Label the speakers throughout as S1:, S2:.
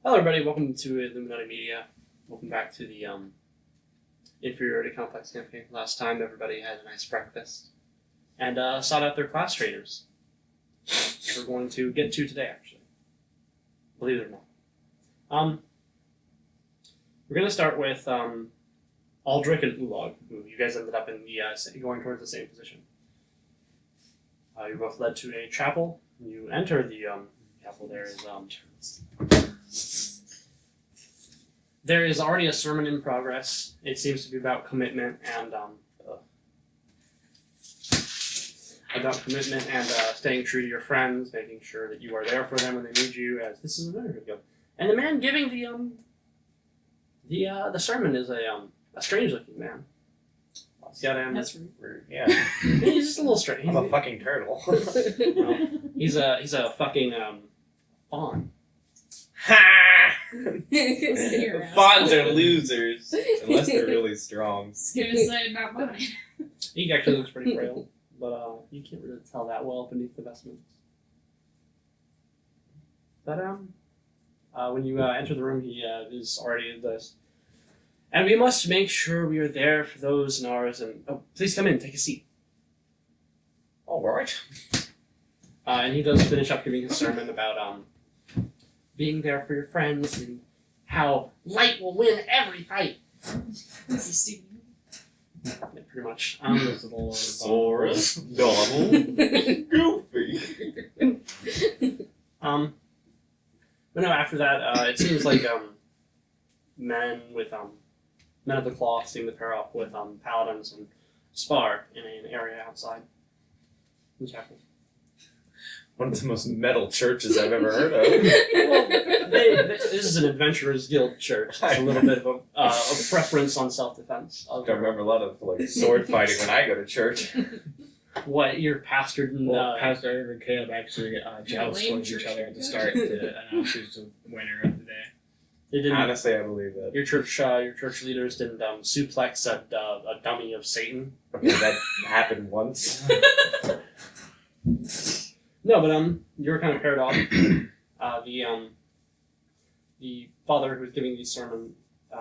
S1: Hello everybody, welcome to Illuminati Media. Welcome back to the Inferiority Complex campaign. Last time everybody had a nice breakfast and sought out their class trainers. We're going to get to today, actually. Believe it or not. We're going to start with Aldrich and Ulog, who you guys ended up in the going towards the same position. You're both led to a chapel. When you enter the chapel, there is already a sermon in progress. It seems to be about commitment and staying true to your friends, making sure that you are there for them when they need you. As this is very good. And the man giving the sermon is a strange looking man. He's got
S2: That's rude.
S3: Yeah.
S1: He's just a little strange.
S3: I'm a fucking turtle.
S1: Well, he's a fucking fawn.
S3: Ha!
S2: Stay
S3: Fawns are losers unless they're really strong.
S2: Gonna say not mine.
S1: He actually looks pretty frail, but you can't really tell that well beneath the vestments. But when you enter the room, he is already in this. And we must make sure we are there for those in ours. And please come in, take a seat.
S3: All right.
S1: And he does finish up giving his sermon about being there for your friends and how light will win every fight.
S2: This is stupid.
S1: Yeah, pretty much.
S3: Saurus, Donald, Goofy.
S1: But no, after that, it seems like men of the cloth seem to pair up with paladins and spar in an area outside the chapel.
S3: One of the most metal churches I've ever heard of.
S1: Well, this is an adventurers guild church. It's a little bit of a preference on self-defense.
S3: I remember a lot of sword fighting when I go to church.
S1: What, you're pastored in...
S4: Pastor and Caleb actually joust with each other at the start to announce who's the winner of the day.
S1: They didn't,
S3: Honestly, I believe that.
S1: your church leaders didn't suplex a dummy of Satan.
S3: Okay, that happened once.
S1: No, but you were kind of paired off. The father who's giving the sermon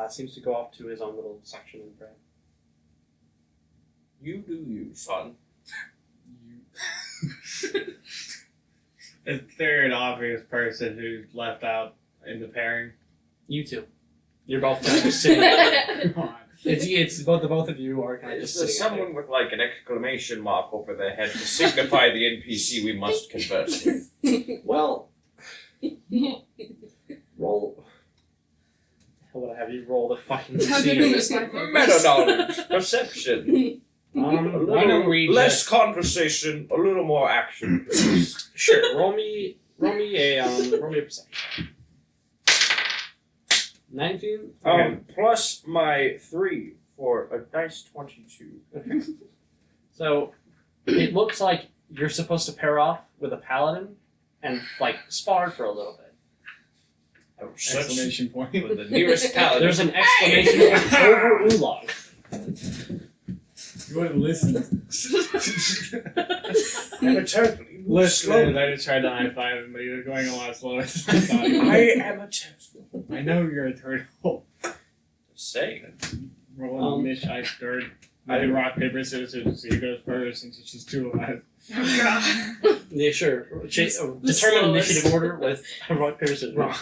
S1: seems to go off to his own little section and pray.
S3: You do you, son.
S4: The third obvious person who's left out in the pairing.
S1: You two. You're both kind of just sitting there.
S4: Come on.
S1: It's both of you are kind of
S3: Is
S1: just
S3: there
S1: sitting
S3: someone with an exclamation mark over their head to signify the NPC we must converse with?
S1: there. Well, roll. How would I have you roll the fucking
S2: How
S1: scene?
S2: good was my focus?
S3: Meta knowledge, perception.
S4: Why don't we
S3: less conversation, a little more action.
S1: Sure. Roll me a perception. 19.
S3: Plus my 3 for a nice 22.
S1: Okay. So it looks like you're supposed to pair off with a paladin and spar for a little bit.
S3: Oh,
S4: exclamation point.
S3: With the nearest paladin.
S1: There's an exclamation point over Ulog.
S4: You wouldn't listen.
S3: I'm a turtle.
S4: Listen, I just tried to high five him, but he was going a lot slower than I thought.
S3: I am a turtle.
S4: I know you're a turtle.
S3: Just saying.
S4: Roll Mish Ice Bird. I did rock, paper, scissors, so he goes first since it's just two of us.
S2: Oh god.
S1: Yeah, sure. Determine initiative order with rock, paper, scissors.
S2: Oh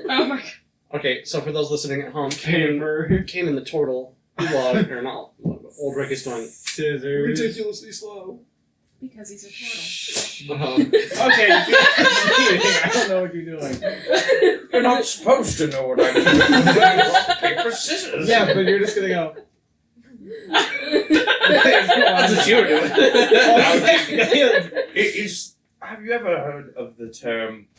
S2: my god.
S1: Okay, so for those listening at home, Kane and the turtle, Ulog, or not, Old Rick is going
S4: Scissors.
S1: ridiculously slow.
S2: Because he's a turtle.
S4: Okay, I don't know what you're doing.
S3: You're not supposed to know what I'm doing. Rock, paper, scissors.
S4: Yeah, but you're just gonna go.
S1: That's what you were doing.
S3: Have you ever heard of the term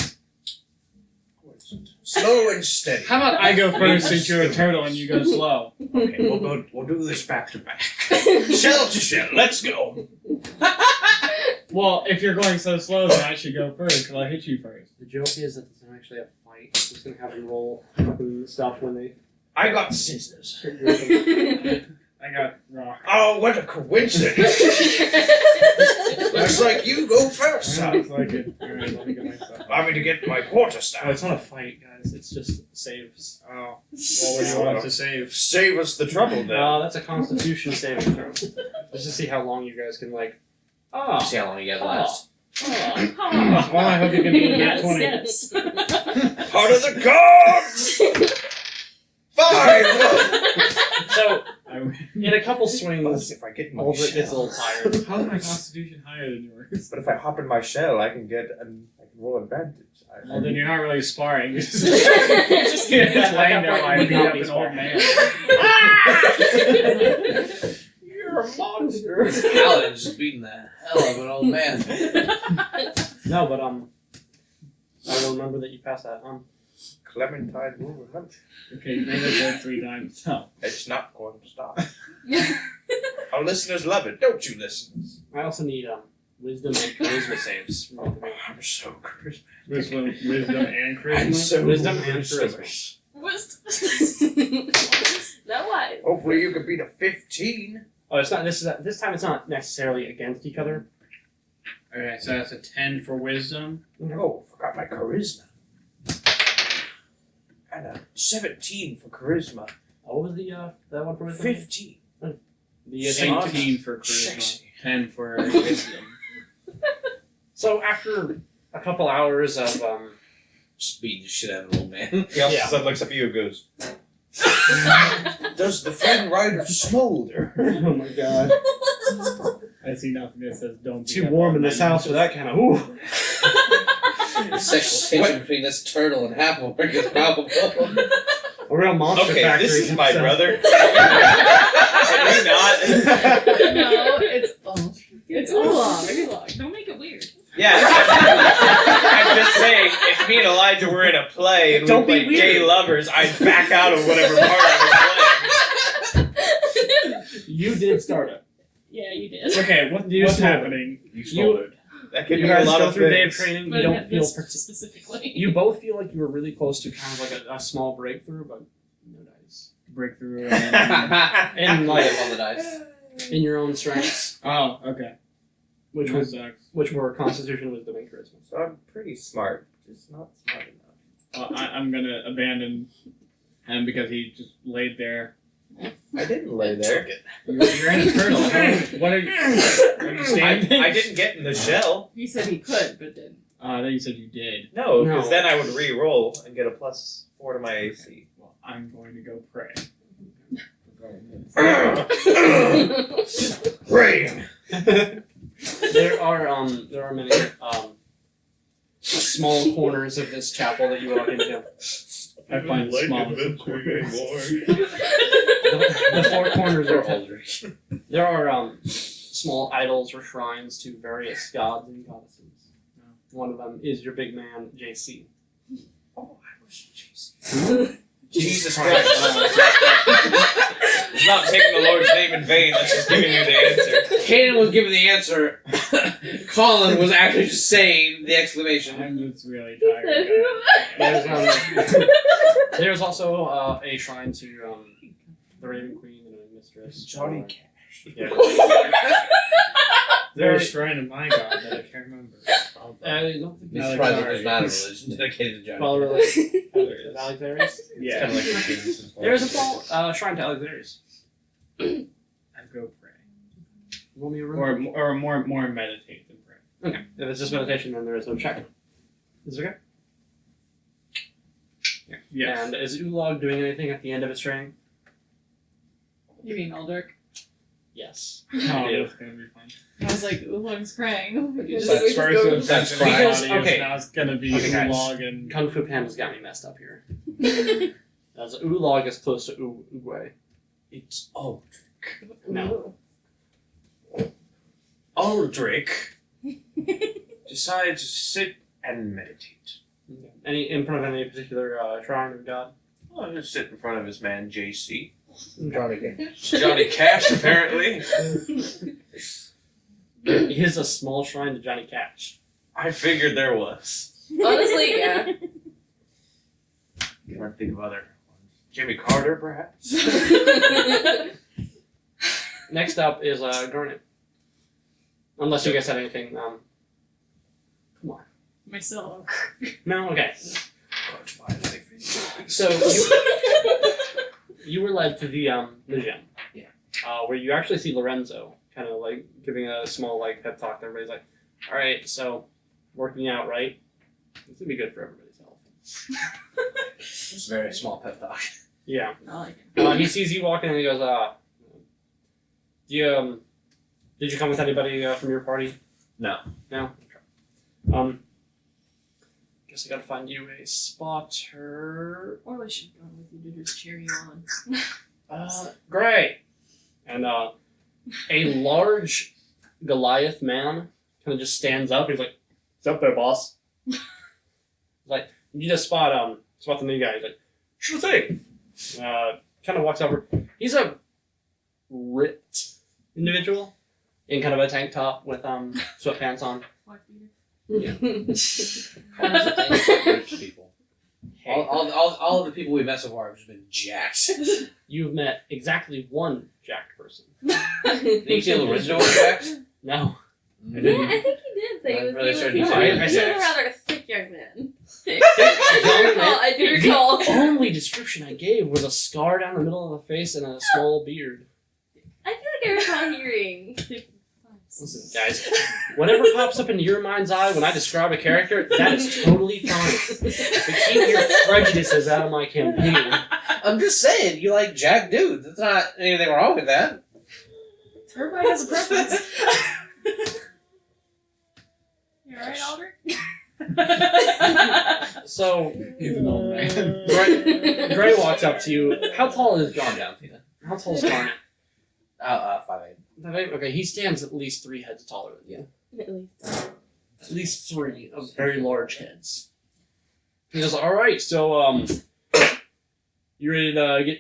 S3: slow and steady?
S4: How about I go first since you're a turtle and you go slow?
S3: Okay, we'll do this back to back. Shell to shell, let's go.
S4: Well, if you're going so slow, then I should go first because I hit you first.
S1: The joke is that there's not actually a fight. It's just going to have them roll fucking stuff when they...
S3: I got scissors.
S4: I got rock.
S3: Oh, what a coincidence! Looks like you go first,
S4: Sounds
S3: son.
S4: like it. Alright, let me get myself.
S3: Allow me to get my quarter
S1: Oh,
S3: staff.
S1: it's not a fight, guys. It's just saves.
S4: Oh, what would you want to save?
S3: Save us the trouble, then.
S1: No, that's a Constitution saving throw. Just to see how long you guys can like. Oh.
S5: See how long you guys last.
S1: Oh.
S4: Well, I hope you can get
S2: Yes,
S4: 20.
S2: yes.
S3: Part of the gods! Fine!
S1: So
S4: I
S1: in a couple swings,
S3: If I get my
S1: Ulrich gets a
S3: shell.
S1: little tired.
S4: How's my constitution higher than yours?
S3: But if I hop in my shell, I can roll advantage.
S4: Well, then you're not really sparring. You're just laying there like beat up an old man.
S3: You're a monster.
S5: Paladin just beating the hell out of an old man.
S1: No, but I will remember that you passed that.
S3: Clementine will remember.
S4: Okay, you made it there 3 times. No.
S3: It's not going to stop. Our listeners love it, don't you, listeners?
S1: I also need wisdom and charisma saves. From both of you.
S3: I'm so charismatic.
S4: Wisdom and charisma.
S3: I'm so
S1: Wisdom and
S3: charismatic.
S2: That wise.
S3: Hopefully you could beat a 15.
S1: Oh, it's not. This time it's not necessarily against each other.
S4: Okay, so that's a 10 for wisdom.
S3: Oh, forgot my charisma. And a 17 for charisma.
S1: What was the that one for wisdom?
S3: 15.
S1: The
S4: 18 for charisma.
S3: Sexy.
S4: 10 for wisdom.
S1: So after a couple hours of
S5: Just beating the shit out of an old man.
S3: He also
S1: Yeah.
S3: looks up at you and goes, Does the Fen Rider smolder?
S1: oh my god,
S4: I see nothing that says don't be
S1: too
S4: up
S1: warm
S4: all
S1: in this
S4: night.
S1: house for that kind of. Ooh.
S5: The sexual tension between this turtle and Half-Orc is palpable.
S1: A real monster
S3: Okay,
S1: factory.
S3: this is my
S1: So-
S3: brother. Can we not?
S2: No, it's Oolong. Don't make it weird.
S3: Yeah. I'm just saying, if me and Elijah were in a play and
S1: Don't
S3: we
S1: be
S3: played gay
S1: weird.
S3: lovers, I'd back out of whatever part I
S1: You did start it.
S2: Yeah, you did.
S4: Okay,
S1: You
S4: what's
S1: smolder.
S4: happening?
S3: was
S1: You-
S3: playing. That could
S1: You
S3: be a
S1: guys
S3: lot
S1: go
S3: of
S1: through day of
S3: things.
S1: training.
S2: But
S1: You don't
S2: at
S1: feel.
S2: this
S1: Partic-
S2: specifically.
S1: you both feel like you were really close to kind of like a small breakthrough, but no dice.
S4: Breakthrough.
S1: And
S5: Light
S1: like
S5: up on the dice.
S1: in your own strengths,
S4: Oh, okay.
S1: which
S4: That
S1: was
S4: sucks.
S1: which were Constitution, Wisdom, and Charisma.
S3: So I'm pretty smart, just not smart enough.
S4: Well, I'm gonna abandon him because he just laid there.
S3: I didn't lay there.
S4: You're in a turtle. What are you? Are you standing?
S3: I didn't get in the shell.
S2: He said he could, but didn't.
S4: Then you said you did.
S3: No, because
S1: No.
S3: then I would re-roll and get a +4 to my AC.
S4: Well, I'm going to go pray.
S3: Rain.
S1: there are many small corners of this chapel that you walk into.
S4: I find the smallest of corners.
S1: The four corners
S5: Or
S1: are
S5: Aldrich.
S1: there are small idols or shrines to various gods and goddesses. One of them is your big man JC.
S3: Oh, I was JC. Jesus Christ. It's not taking the Lord's name in vain, that's just giving you the answer.
S5: Kaden was giving the answer. Colin was actually just saying the exclamation.
S4: I'm just really tired. Guys.
S1: There's also a shrine to the Raven Queen and a mistress.
S3: Johnny
S1: Cash. Yeah.
S4: There's a shrine of my god that I can't remember.
S1: I don't think
S5: Be
S4: No,
S5: surprised if
S4: sorry.
S5: there's not a religion dedicated to Johnny.
S1: well
S5: Cash.
S1: related. Alexaris.
S4: Yeah.
S3: Kind of like the King's
S1: There's a small shrine to Alexaris.
S4: I go pray.
S1: Roll me a room.
S4: Or more meditate than pray.
S1: Okay. If it's just meditation, then there is no check. Is it okay?
S4: Yes.
S1: And is Ulog doing anything at the end of its training?
S2: You mean Aldrich?
S1: Yes.
S4: Oh,
S1: do.
S4: that's gonna be fun.
S2: I was like, Oolong's praying.
S5: That's
S4: First
S5: That's
S4: that's
S5: fine.
S1: Because-
S4: body
S1: okay.
S4: is now it's gonna be
S1: Okay, guys.
S4: Ulog and
S1: Kung Fu Panda's got me messed up here. As Ulog is close to Uguay.
S3: It's Aldrich.
S1: No.
S3: Aldrich decides to sit and meditate.
S1: Any in front of any particular shrine or god?
S3: I'll just sit in front of his man, JC.
S5: Johnny Cash.
S3: Johnny Cash, apparently.
S1: There is a small shrine to Johnny Cash.
S3: I figured there was.
S2: Honestly, yeah.
S3: You might think of other ones. Jimmy Carter, perhaps?
S1: Next up is Garnet. Unless you guys had anything. Come on.
S2: Myself.
S1: No. Okay.
S5: Can't buy anything for you.
S1: So you were led to the gym.
S5: Yeah.
S1: Where you actually see Lorenzo kind of like giving a small like pep talk. Everybody's like, "All right, so working out, right? It's gonna be good for everybody's health."
S5: It's a very small pep talk.
S1: Yeah.
S2: I like it.
S1: He sees you walking and he goes, did you come with anybody from your party?
S3: No.
S1: No? Okay. Guess I gotta find you a spotter.
S2: Or we should go with you to just cheer you on.
S1: Great. And a large Goliath man kind of just stands up. He's like, "What's up there, boss?" Like, you just spot the new guy. He's like, "Sure thing." Kind of walks over. He's a ripped individual in kind of a tank top with sweatpants on.
S2: White beater.
S5: Rich people. All of the people we met so far have just been jacked.
S1: You've met exactly one jacked person.
S5: Did you see Lorenzo was jacked?
S1: No.
S6: Yeah, I think he did say he was,
S5: Really
S6: he
S5: certain
S6: was,
S5: you
S6: he
S5: said-
S6: was,
S1: I
S6: he
S1: said-
S6: was a rather thick young man.
S1: young
S6: I do recall.
S1: The only description I gave was a scar down the middle of the face and a small beard.
S6: I feel like I recall hearing.
S1: Listen, guys, whatever pops up into your mind's eye when I describe a character, that is totally fine. But keep your prejudices out of my campaign.
S5: I'm just saying, you like jacked dudes. There's not anything wrong with that.
S2: Everybody has a preference. You alright, Aldrich?
S1: So,
S4: He's an old man.
S1: Gray walks up to you. How tall is
S5: Calm
S1: John?
S5: down, Tina.
S1: How tall is Garnet?
S5: 5'8".
S1: Okay, he stands at least 3 heads taller than you.
S6: At least.
S1: At least 3 of very large heads. He goes, "Alright, so, you ready to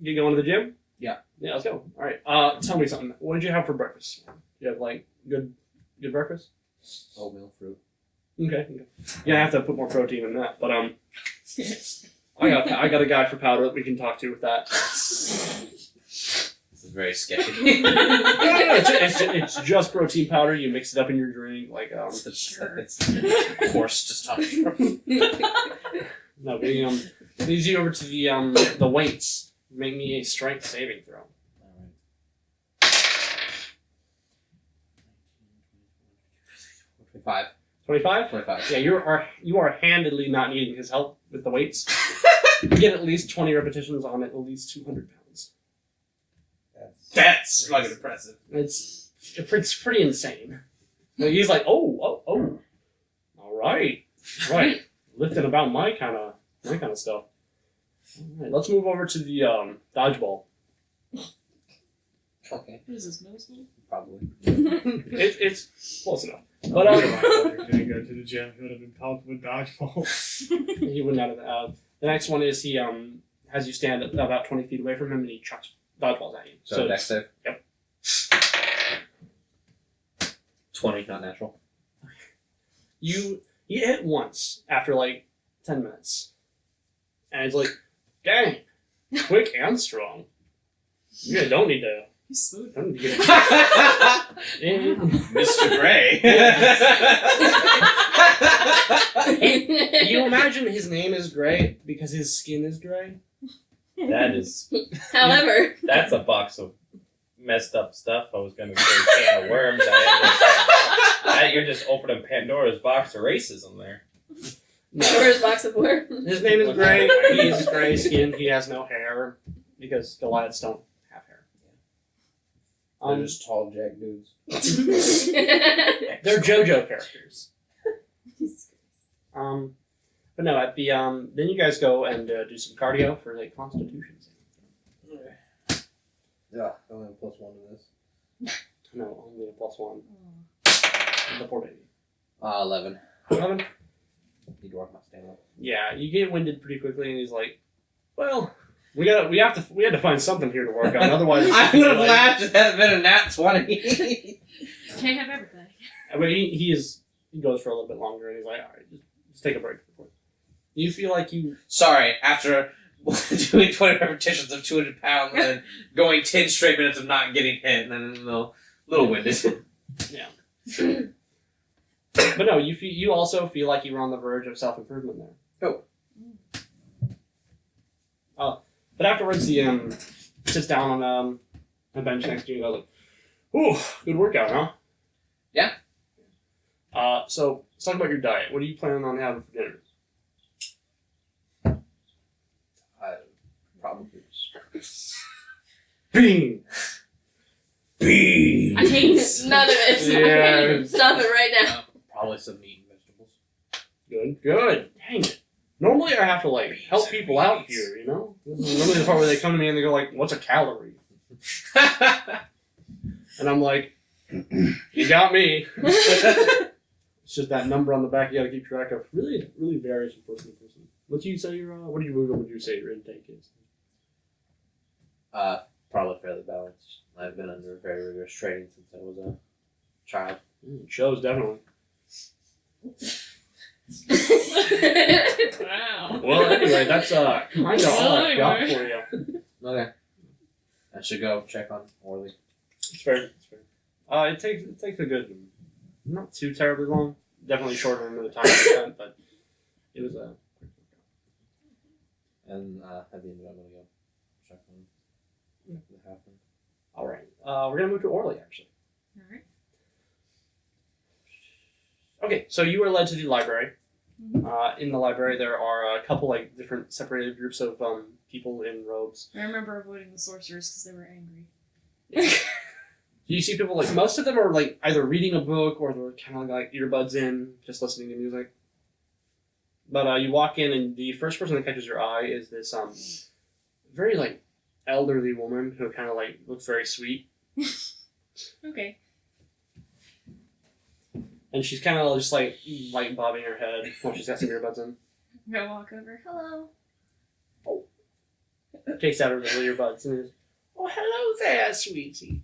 S1: get going to the gym?"
S5: Yeah.
S1: Yeah, let's go. Alright, tell me something. What did you have for breakfast? You have, like, good breakfast?
S5: Oatmeal, fruit.
S1: Okay. You're gonna have to put more protein in that, but, I got a guy for powder that we can talk to with that.
S5: This is very sketchy.
S1: It's just protein powder. You mix it up in your drink, like
S5: It's coarse to stop from.
S1: No, we leads you over to the weights. Make me a strength saving throw.
S5: 25.
S1: 25?
S5: 25.
S1: Yeah, you are handedly not needing his help with the weights. You get at least 20 repetitions on at least 200 pounds.
S5: That's fucking impressive.
S1: It's pretty insane. Like, he's like, oh, all right, lifting about my kind of stuff. All right, let's move over to the dodgeball.
S5: Okay.
S2: What is this, middle school?
S5: Probably.
S1: It's close enough. But
S4: Didn't go to the gym. He would have been pelted with dodgeball.
S1: he would not have. The next one is he has you stand about 20 feet away from him and he chucks dodgeballs at you.
S5: So dex save?
S1: Yep.
S5: 20, not natural.
S1: You hit once after like 10 minutes. And it's like, dang, quick and strong. You guys don't need to
S2: He's smooth.
S1: get it.
S5: Mr. Gray.
S1: You imagine his name is Gray because his skin is gray?
S6: However,
S3: That's a box of messed up stuff. I was going to say can of worms. Now you're just opening Pandora's box of racism there.
S6: Pandora's box of worms.
S1: His name is Gray. He is gray skinned. He has no hair because Goliaths don't have hair.
S5: They're just tall jack dudes.
S1: They're JoJo characters. But no, at the then you guys go and do some cardio for like Constitution.
S5: Yeah, I only have +1 to this.
S1: No, only a +1. The poor baby.
S5: 11.
S1: 11.
S5: Need to work my stamina.
S1: Yeah, you get winded pretty quickly, and he's like, "Well, we had to find something here to work on. Otherwise,
S5: I would have laughed if that had been a nat 20.
S2: Can't have everything.
S1: But he goes for a little bit longer, and he's like, "All right, just take a break." You feel like you
S5: Sorry, after doing 20 repetitions of 200 pounds and then going 10 straight minutes of not getting hit, and then a little winded.
S1: But no, you also feel like you were on the verge of self-improvement there. But afterwards, he sits down on a bench next to you and goes like, "Ooh, good workout, huh?"
S5: Yeah.
S1: So let's talk about your diet. What are you planning on having for dinner?
S5: Probably.
S1: Bean.
S6: I hate none of it.
S1: Yeah.
S6: Stop it right now.
S5: Probably some meat and vegetables.
S1: Good. Dang it. Normally I have to like help people out here, you know? This is normally the part where they come to me and they go like, "What's a calorie?" And I'm like, "You got me." It's just that number on the back you gotta keep track of. Really varies from person to person. What do you say your would you say your intake is?
S5: Probably fairly balanced. I've been under very rigorous training since I was a child.
S1: It shows definitely.
S2: Wow.
S1: Well, anyway, that's kind of all I've got for you.
S5: Okay. I should go check on Orly.
S1: It's fair. It takes a good, not too terribly long. Definitely shorter than the time I spent, but it was a.
S5: And at the end of it, I'm going to go check on the halfling.
S1: All right. We're gonna move to Orly actually.
S2: Alright.
S1: Okay, so you were led to the library. In the library, there are a couple like different separated groups of people in robes.
S2: I remember avoiding the sorcerers because they were angry.
S1: You see people like most of them are like either reading a book or they're kind of like earbuds in, just listening to music. But you walk in and the first person that catches your eye is this very like elderly woman who kind of like looks very sweet,
S2: Okay.
S1: and she's kind of just like bobbing her head while she's got some earbuds in.
S2: I'm gonna walk over. Hello.
S1: Takes out her little earbuds and is, "Oh, hello there, sweetie.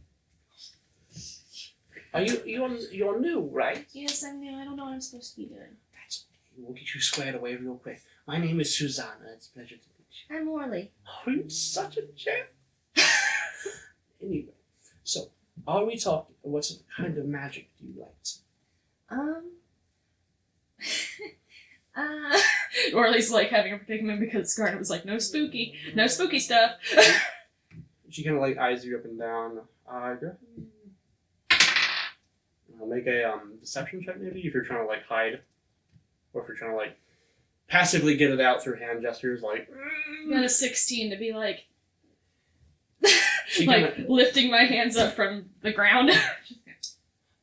S1: Are you're new, right?
S6: Yes, I'm new. I don't know what I'm supposed to be doing.
S1: That's okay. We'll get you squared away real quick. My name is Susanna. It's a pleasure to meet you."
S6: I'm Orly.
S1: Oh, you're such a gem. Anyway, so are we talking? What kind of magic do you like?
S2: Orly's like having a predicament because Scarlet was like, no spooky stuff.
S1: She kind of like eyes you up and down. I'll make a deception check maybe if you're trying to like hide, or if you're trying to like passively get it out through hand gestures, like.
S2: I got a 16 to be like,
S1: She
S2: like
S1: kinda,
S2: lifting my hands up from the ground.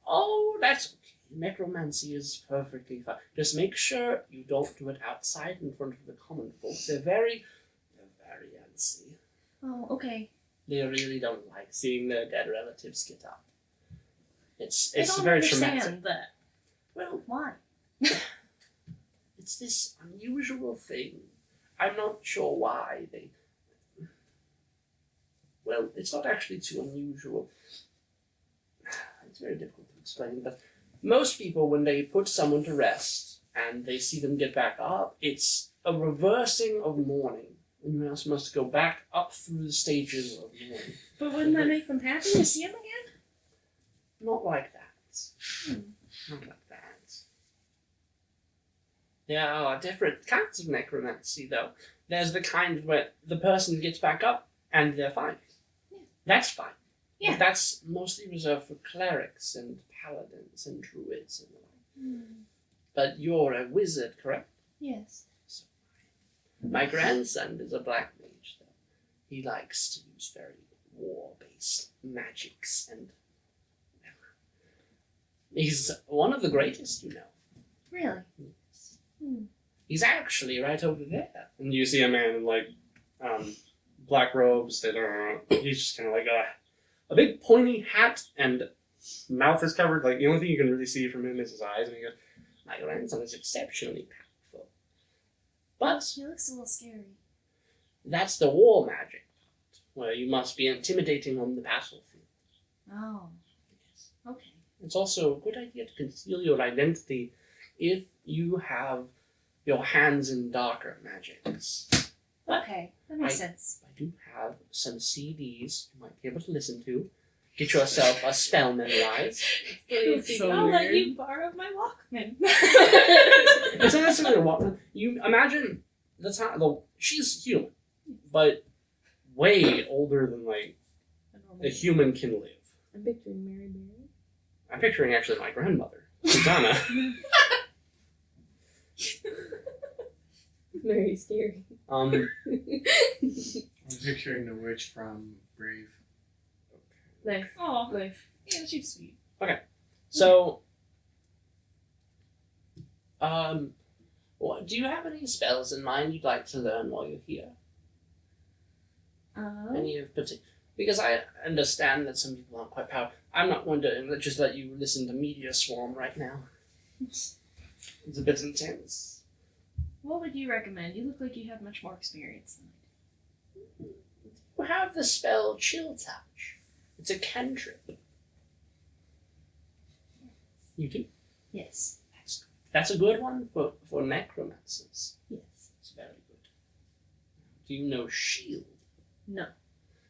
S1: oh, that's okay. Necromancy is perfectly fine. Just make sure you don't do it outside in front of the common folk. They're very antsy.
S6: Oh, okay.
S1: They really don't like seeing their dead relatives get up. It's
S6: I don't
S1: very
S6: understand
S1: traumatic.
S6: that.
S1: Well,
S6: Why?
S1: it's this unusual thing. I'm not sure why they. Well, it's not actually too unusual. It's very difficult to explain, but most people, when they put someone to rest and they see them get back up, it's a reversing of mourning. And you're now supposed to go back up through the stages of mourning.
S2: But wouldn't that make them happy to see him again?
S1: Not like that. Not like that. There are different kinds of necromancy, though. There's the kind where the person gets back up and they're fine.
S6: Yeah.
S1: That's fine.
S6: Yeah.
S1: But that's mostly reserved for clerics and paladins and druids and the like. But you're a wizard, correct?
S6: Yes.
S1: My grandson is a black mage, though. He likes to use very war-based magics, and he's one of the greatest, you know.
S6: Really?
S1: He's actually right over there. And you see a man in like black robes that are. He's just kind of like a big pointy hat and mouth is covered. Like the only thing you can really see from him is his eyes. And he goes, "My grandson is exceptionally powerful, but
S6: He looks a little scary.
S1: that's the war magic part, where you must be intimidating on the battlefield.
S6: Oh. Okay.
S1: It's also a good idea to conceal your identity if you have your hands in darker magics."
S6: Okay, that makes
S1: I-
S6: sense.
S1: I do have some CDs you might be able to listen to. Get yourself a spell memorized.
S2: It's so
S7: I'll let
S2: weird.
S7: you borrow my Walkman.
S1: It's not necessarily a Walkman. You imagine the time. She's human, but way older than like a human can live.
S7: I'm picturing Mary Mary.
S1: I'm picturing actually my grandmother, Susanna.
S7: Very scary.
S1: Um,
S4: I'm picturing the witch from Brave.
S7: Nice.
S2: Oh,
S7: Nice.
S2: yeah, she's sweet.
S1: so, do you have any spells in mind you'd like to learn while you're here? Any of particular? Because I understand that some people aren't quite powerful. I'm not going to just let you listen to Meteor Swarm right now. It's a bit intense.
S6: What would you recommend? You look like you have much more experience than I do.
S1: You have the spell Chill Touch. It's a cantrip. You do?
S6: Yes.
S1: That's a good one for necromancers.
S6: Yes.
S1: It's very good. Do you know Shield?
S6: No.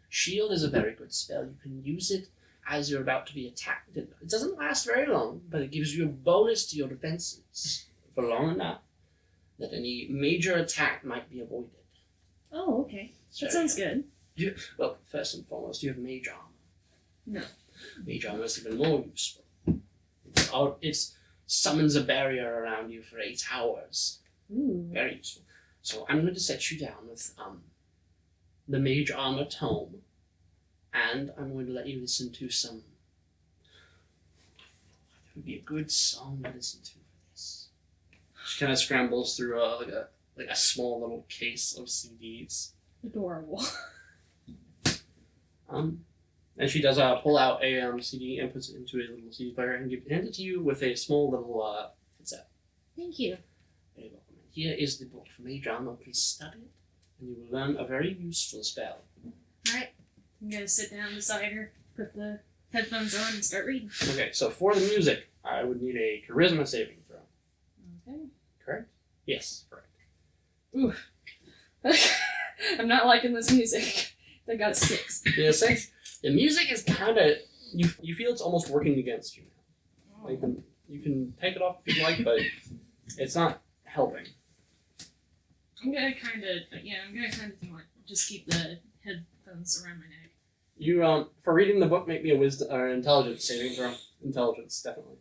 S1: Shield is a very good spell. You can use it as you're about to be attacked. It doesn't last very long, but it gives you a bonus to your defenses for long enough that any major attack might be avoided.
S6: Oh, okay.
S1: So,
S6: That sounds good.
S1: well, first and foremost, you have mage armor.
S6: No.
S1: Mage armor is even more useful. It summons a barrier around you for 8 hours.
S6: Ooh.
S1: Very useful. So I'm going to set you down with the Mage Armor Tome, and I'm going to let you listen to some. What would be a good song to listen to for this? She kind of scrambles through like a small little case of CDs.
S2: Adorable.
S1: And she does pull out a CD and puts it into a little CD player and hand it to you with a small little headset.
S6: Thank you.
S1: Very welcome. Here is the book for Mage Armor. Please study it, and you will learn a very useful spell.
S6: Alright. I'm gonna sit down beside her, put the headphones on, and start reading.
S1: Okay, so for the music, I would need a charisma saving throw.
S6: Okay.
S1: Correct? Yes, correct.
S2: I'm not liking this music. I got a 6.
S1: Yeah, 6. The music is kind of you feel it's almost working against you. Like you can take it off if you'd like, but it's not helping.
S2: I'm gonna kind of do it. Just keep the headphones around my neck.
S1: You for reading the book, make me a wisdom or intelligence saving throw. Intelligence, definitely.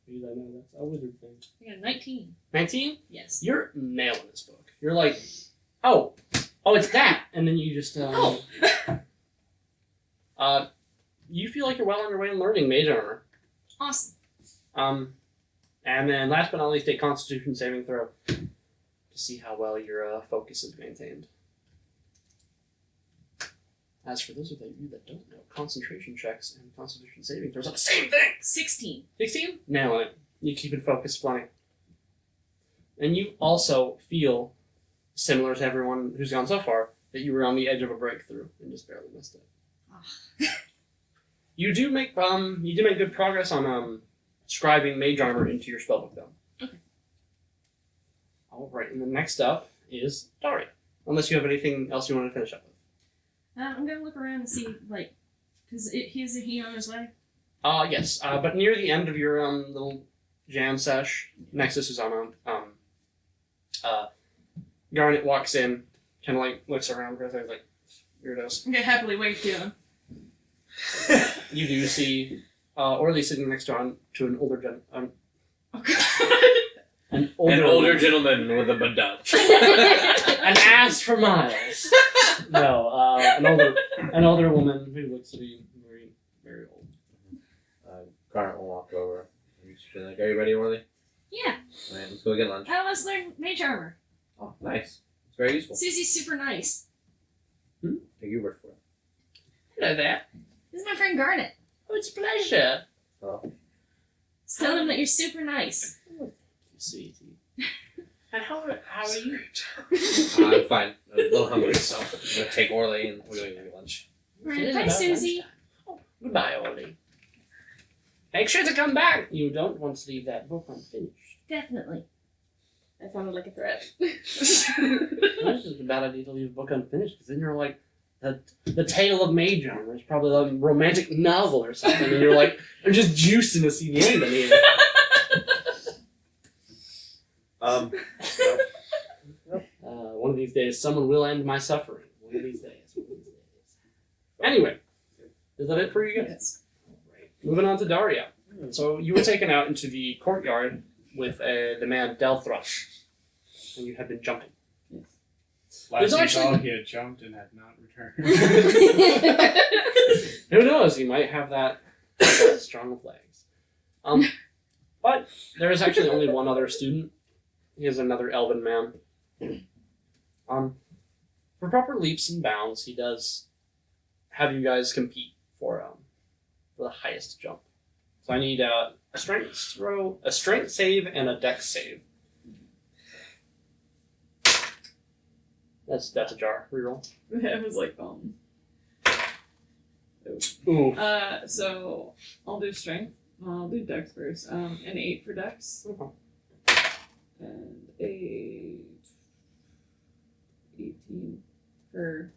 S1: Because I know that's a wizard thing.
S2: I got a 19.
S1: 19?
S2: Yes.
S1: You're nailing this book. You're like, oh, it's that, and then you just you feel like you're well on your way in learning mage armor.
S2: Awesome.
S1: And then last but not least, a Constitution saving throw to see how well your focus is maintained. As for those of you that don't know, concentration checks and Constitution saving throws are the same thing.
S2: 16.
S1: 16? Nail it. You keep it focused plenty. And you also feel, similar to everyone who's gone so far, that you were on the edge of a breakthrough and just barely missed it. You do make good progress on scribing mage armor into your spellbook though.
S2: Okay.
S1: Alright, and then next up is Daria. Unless you have anything else you want to finish up with.
S2: I'm gonna look around and see, like, because is he on his way?
S1: Yes. But near the end of your little jam sesh, next to Susanna, Garnet walks in, kind of like looks around for things like weirdos.
S2: I'm gonna happily wave to him.
S1: You do see Orly sitting next to an older
S2: Oh, God.
S1: an
S5: An older
S1: woman.
S5: gentleman with a badunch.
S1: An ass for miles. No, an older woman who looks to be very, very old.
S5: Garnet will walk over. And she'll be like, "Are you ready, Orly?
S6: Yeah.
S5: Alright, let's go get lunch."
S6: How let's learn mage armor.
S5: Oh, nice. It's very useful.
S6: Susie's super nice.
S5: Take your word for it.
S1: Hello there.
S6: This is my friend Garnet.
S1: Oh, it's a pleasure.
S6: Just tell him that you're super nice.
S1: Sweetie. And how are you?
S5: I'm fine. I'm a little hungry, so I'm gonna take Orly and we're gonna get lunch.
S1: It is
S6: Hi,
S1: about
S6: Susie.
S1: lunchtime. Oh, goodbye, Orly. Make sure to come back. You don't want to leave that book unfinished.
S6: Definitely.
S7: That sounded like a threat.
S1: It's just a bad idea to leave a book unfinished because then you're like the tale of Mahjong. There's probably a romantic novel or something, and you're like, I'm just juicing to see the end. I mean, one of these days, someone will end my suffering. One of these days. Anyway, is that it for you guys?
S2: Yes.
S1: Right. Moving on to Daria. So you were taken out into the courtyard with the man Delthrush, and you had been jumping.
S4: Last we
S1: actually-
S4: saw, he had jumped and had not returned.
S1: Who knows? He might have that strong of legs. But there is actually only one other student. He is another elven man. For proper leaps and bounds, he does have you guys compete for the highest jump. So I need a strength throw, a strength save, and a dex save. That's a jar. Reroll.
S2: I was like,
S1: Ooh.
S2: So I'll do strength. I'll do dex first. An 8 for dex.
S1: Okay.
S2: And a 18 for.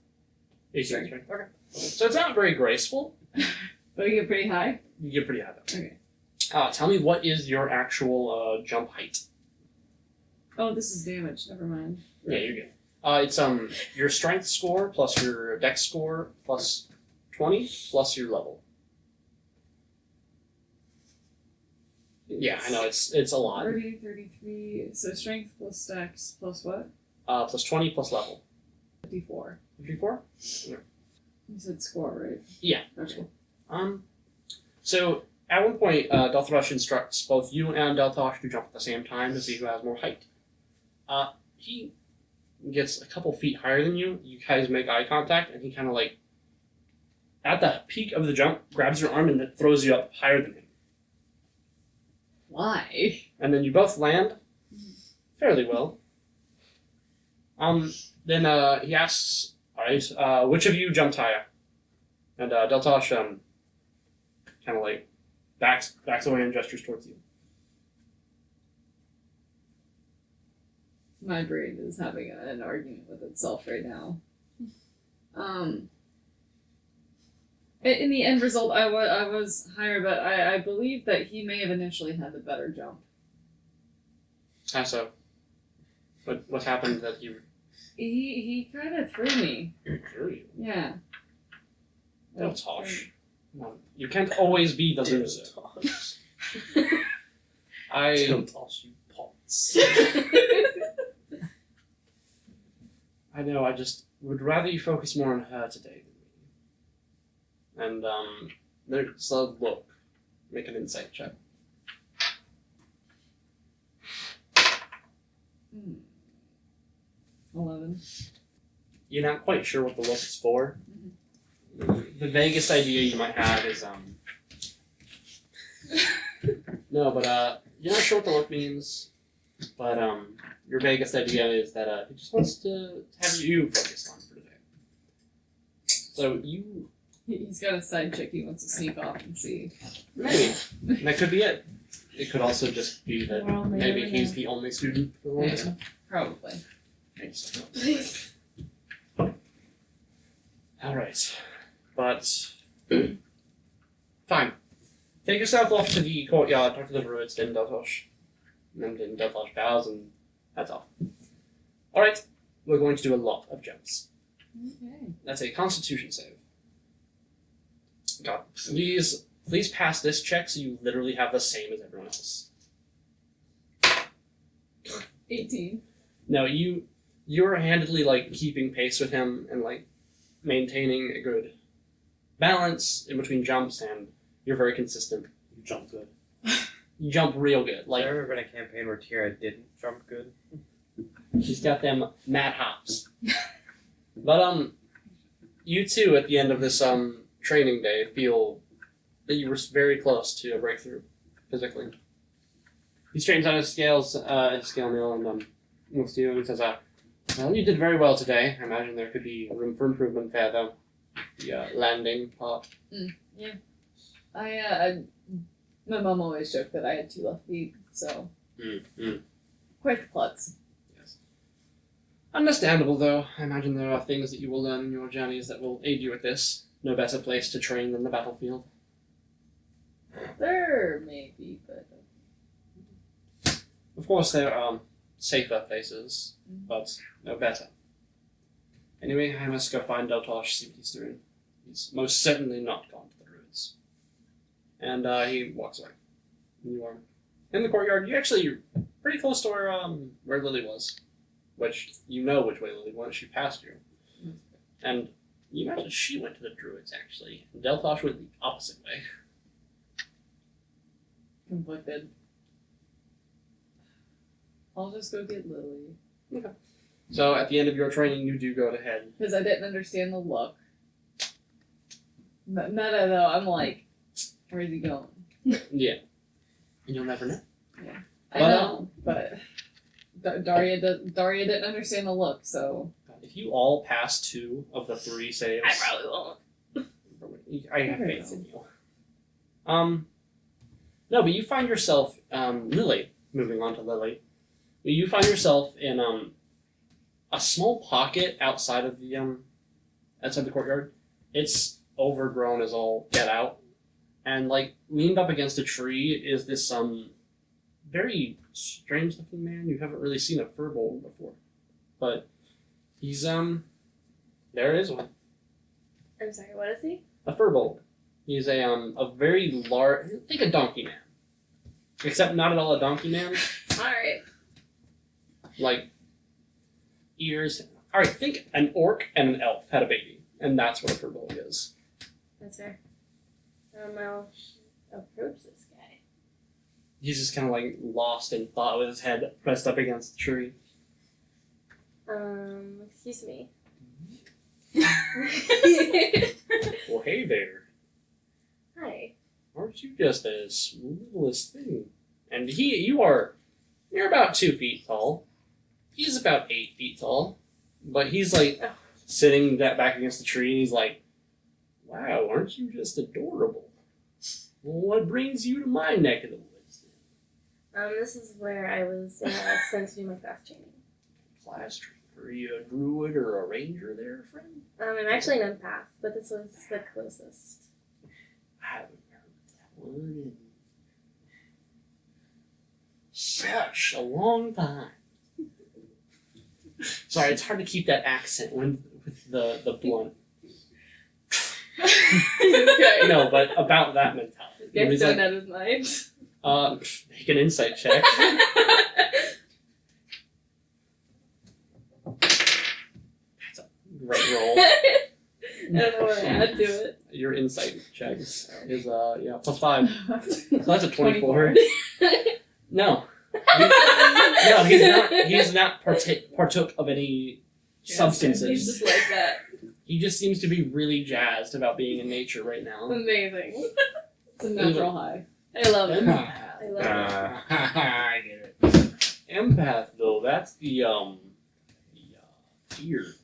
S1: 18 strength. Okay. So it's not very graceful.
S2: But you get pretty high?
S1: You get pretty high though.
S2: Okay.
S1: Tell me, what is your actual jump height?
S2: Oh, this is damage. Never mind.
S1: Yeah, you're good. It's your strength score plus your dex score plus 20 plus your level. Yeah, I know it's a lot.
S2: 30, 33. So strength plus dex plus what?
S1: Plus 20 plus level.
S2: 54.
S1: 54?
S2: You said score, right?
S1: Yeah.
S2: Okay.
S1: So at one point, Delthrush instructs both you and Deltosh to jump at the same time to see who has more height. He gets a couple feet higher than you. You guys make eye contact, and he kind of like, at the peak of the jump, grabs your arm and then throws you up higher than him.
S2: Why?
S1: And then you both land fairly well. Then he asks, alright, which of you jumped higher? And Deltosh kind of like backs away and gestures towards you.
S2: My brain is having an argument with itself right now. In the end result, I was higher, but I believe that he may have initially had the better jump.
S1: How so? What happened that you
S2: He kind of threw me.
S1: threw you?
S2: Yeah.
S1: Deltosh. No, you can't always be the loser.
S3: Deltosh, you ponce.
S1: I know, I just would rather you focus more on her today than me. And, there's a look. Make an insight check.
S2: 11.
S1: You're not quite sure what the look is for. The vaguest idea you might have is, no, but, you're not sure what the look means, but, your vaguest idea is that, he just wants to have you focus on for today. So you...
S2: He's got a side chick he wants to sneak off and see.
S1: Maybe. That could be it. It could also just be that
S7: Well,
S1: maybe
S7: never
S1: he's
S7: know.
S1: the only student for the longest time.
S2: Probably.
S1: Thanks. Alright. But fine. Take yourself off to the courtyard, talk to the druids, then Deltosh. And then Deltosh bows, and that's all. Alright. We're going to do a lot of jumps.
S2: Okay.
S1: That's a constitution save. God, please pass this check so you literally have the same as everyone else.
S2: 18.
S1: No, you're handedly like keeping pace with him and like maintaining a good balance in between jumps, and you're very consistent. You jump good. You jump real good.
S3: Like,
S1: Like
S3: I've ever been a campaign where Tira didn't jump good.
S1: she's got them mad hops. But you two at the end of this training day feel that you were very close to a breakthrough physically. He straightens out his scales, his scale mill, and looks to you and says, well, you did very well today. I imagine there could be room for improvement there, though. The landing part.
S2: My mom always joked that I had 2 left feet, so quite the klutz.
S1: Yes. Understandable, though. I imagine there are things that you will learn in your journeys that will aid you with this. No better place to train than the battlefield.
S8: There may be, but
S1: Of course, there are safer places, but no better. Anyway, I must go find Deltosh, see what he's doing. He's most certainly not gone to the ruins. And he walks away. And you are in the courtyard. You're actually pretty close to where Lily was. Which, you know which way Lily went. She passed you. And you imagine she went to the druids, actually. And Deltosh went the opposite way.
S8: conflicted. I'll just go get Lily.
S1: So, at the end of your training, you do go to head.
S8: Because I didn't understand the look. Meta, though, I'm like, where's he going?
S1: Yeah. And you'll never know.
S8: I know, but Daria didn't understand the look, so.
S1: If you all pass 2 of the 3 saves,
S6: I probably won't.
S1: I have faith in you. No, but you find yourself, Lily. Moving on to Lily, you find yourself in a small pocket outside of the courtyard. It's overgrown as all get out, and like leaned up against a tree is this very strange looking man. You haven't really seen a furball before, but he's there is one.
S7: I'm sorry, what is he?
S1: A furball. He's a very large, think a donkey man, except not at all a donkey man.
S7: Alright.
S1: Like ears. All right, think an orc and an elf had a baby, and that's what a furball is.
S7: That's fair. I'll approach this guy.
S1: He's just kind of like lost in thought with his head pressed up against the tree.
S7: Excuse me.
S1: Well, hey there.
S7: Hi.
S1: Aren't you just the littlest thing? And you're about 2 feet tall. He's about 8 feet tall. But he's like sitting back against the tree and he's like, wow, aren't you just adorable? Well, what brings you to my neck of the woods then?
S7: This is where I was sent to do my class training.
S1: Class training. Are you a druid or a ranger there, friend?
S7: I'm actually an empath, but this was the closest.
S1: I haven't heard that one in such a long time. Sorry, it's hard to keep that accent with the blunt.
S8: Okay.
S1: No, but about that mentality.
S8: Guy's
S1: He's
S8: going
S1: like,
S8: out of his mind.
S1: make an insight check. That's a great roll.
S7: I don't know what I add to it.
S1: Your insight check is +5. So that's a 24. No. No, he's not partook of any
S8: He's
S1: substances.
S8: just like that.
S1: He just seems to be really jazzed about being in nature right now.
S8: Amazing. It's a natural high.
S7: I love it.
S1: Empath.
S7: I love it.
S4: I get it.
S1: Empath, though, that's the fear.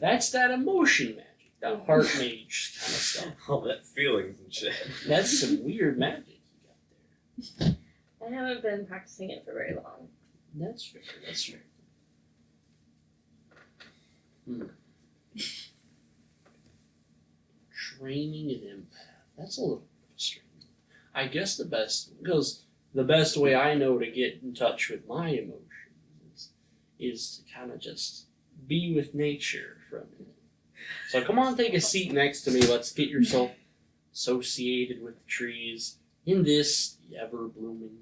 S1: That's that emotion magic, that heart mage kind of stuff.
S3: All that feelings and shit.
S1: That's some weird magic you got there.
S7: I haven't been practicing it for very long.
S1: That's fair. That's fair. Training an empath. That's a little strange. I guess the best way I know to get in touch with my emotions is to kind of just be with nature for a minute. So come on, take a seat next to me. Let's get yourself associated with the trees in this ever-blooming,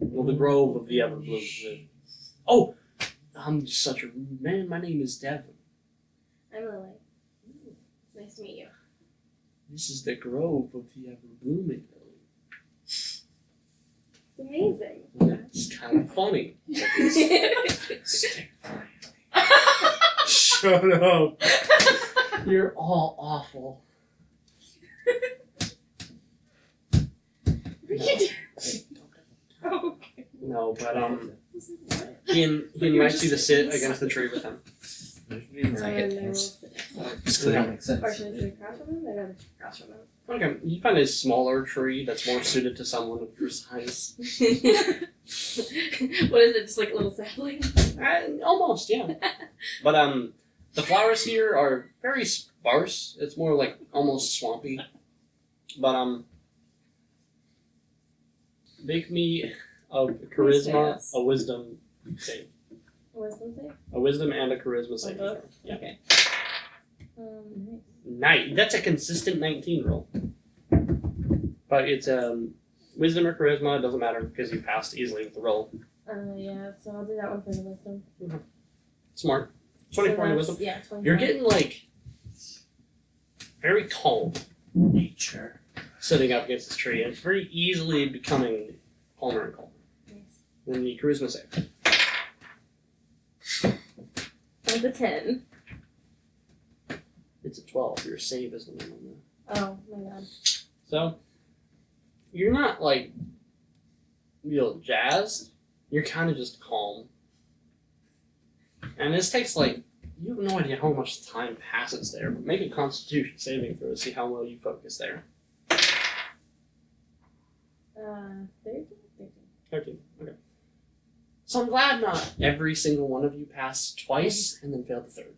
S1: the grove of the ever-blooming. Oh, I'm such a rude man. My name is Devon.
S7: I'm Lily. It's nice to meet you.
S1: This is the grove of the ever-blooming lily.
S7: It's amazing.
S1: That's kind of funny.
S4: Shut up.
S1: You're all awful.
S7: Okay.
S1: No, but he invites you to sit against the tree with him.
S7: And I will sit next to him.
S5: Just 'cause it don't make sense.
S7: Or should I sit across from him? I'd rather sit across from him.
S1: Okay, you find a smaller tree that's more suited to someone of your size.
S7: What is it? Just like a little sapling?
S1: Almost, yeah. But the flowers here are very sparse. It's more like almost swampy. But make me a charisma,
S8: yes.
S1: a wisdom save.
S7: Wisdom save?
S1: A wisdom and a charisma save.
S7: both?
S1: Yeah.
S7: Okay.
S1: That's a consistent 19 roll. But it's wisdom or charisma, it doesn't matter because you passed easily with the roll.
S7: Yeah, so I'll do that one for the wisdom.
S1: Smart. 24 in
S7: So
S1: wisdom.
S7: yeah, 24.
S1: You're getting like very calm nature sitting up against this tree, and it's very easily becoming calmer and calmer.
S7: Nice.
S1: Then the charisma save.
S7: That was a 10.
S1: It's a 12. Your save is the minimum.
S7: Oh, my god.
S1: So you're not like real jazzed. You're kind of just calm. And this takes like you have no idea how much time passes there. But make a Constitution saving throw to see how well you focus there.
S7: 13?
S1: 13. Okay. So I'm glad not every single one of you passed twice and then failed the third.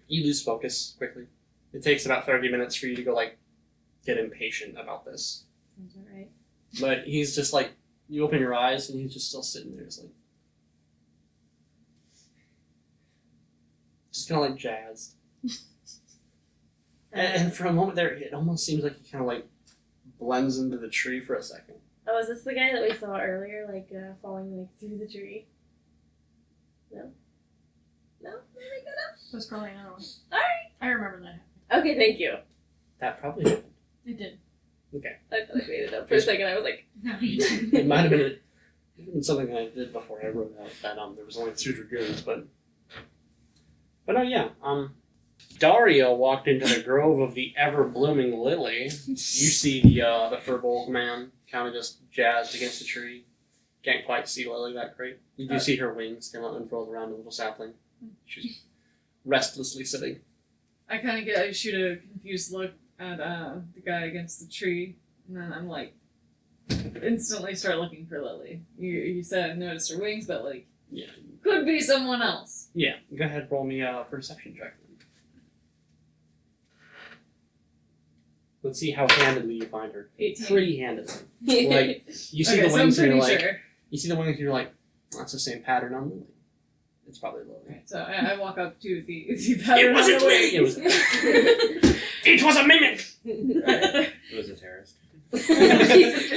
S1: You lose focus quickly. It takes about 30 minutes for you to go like get impatient about this.
S7: Sounds alright.
S1: But he's just like you open your eyes and he's just still sitting there just kind of like jazzed. And for a moment there, it almost seems like he kind of like blends into the tree for a second.
S7: Oh, is this the guy that we saw earlier, like, falling, like, through the tree? No? No? Did I make that
S2: That's probably another one.
S7: Alright.
S2: I remember that.
S7: up? Okay, thank you.
S1: That probably happened.
S2: It did.
S7: I thought I made it up for a second. I was like,
S2: No, you didn't.
S1: It might have been something I did before I wrote out that there was only 2 dragoons, but no, yeah. Dario walked into the grove of the ever blooming lily. You see the Furbolg man kind of just jazzed against the tree. Can't quite see Lily that great. You do see her wings come out and unfurled around a little sapling. She's restlessly sitting.
S8: I shoot a confused look at the guy against the tree, and then I'm like, instantly start looking for Lily. You said I noticed her wings, but like,
S1: Yeah.
S8: could be someone else.
S1: Yeah. Go ahead, roll me a perception check. Let's see how handedly you find her.
S8: 18.
S1: Pretty handedly. Like you see
S8: Okay,
S1: the
S8: so I'm
S1: wings and you're
S8: pretty
S1: like,
S8: sure.
S1: you see the wings and you're like, that's the same pattern on Lily. It's probably Lily.
S8: Right, so I walk up to the pattern
S1: wasn't
S8: on the
S1: me! It was- It was a mimic.
S3: It was a terrorist.
S7: Jesus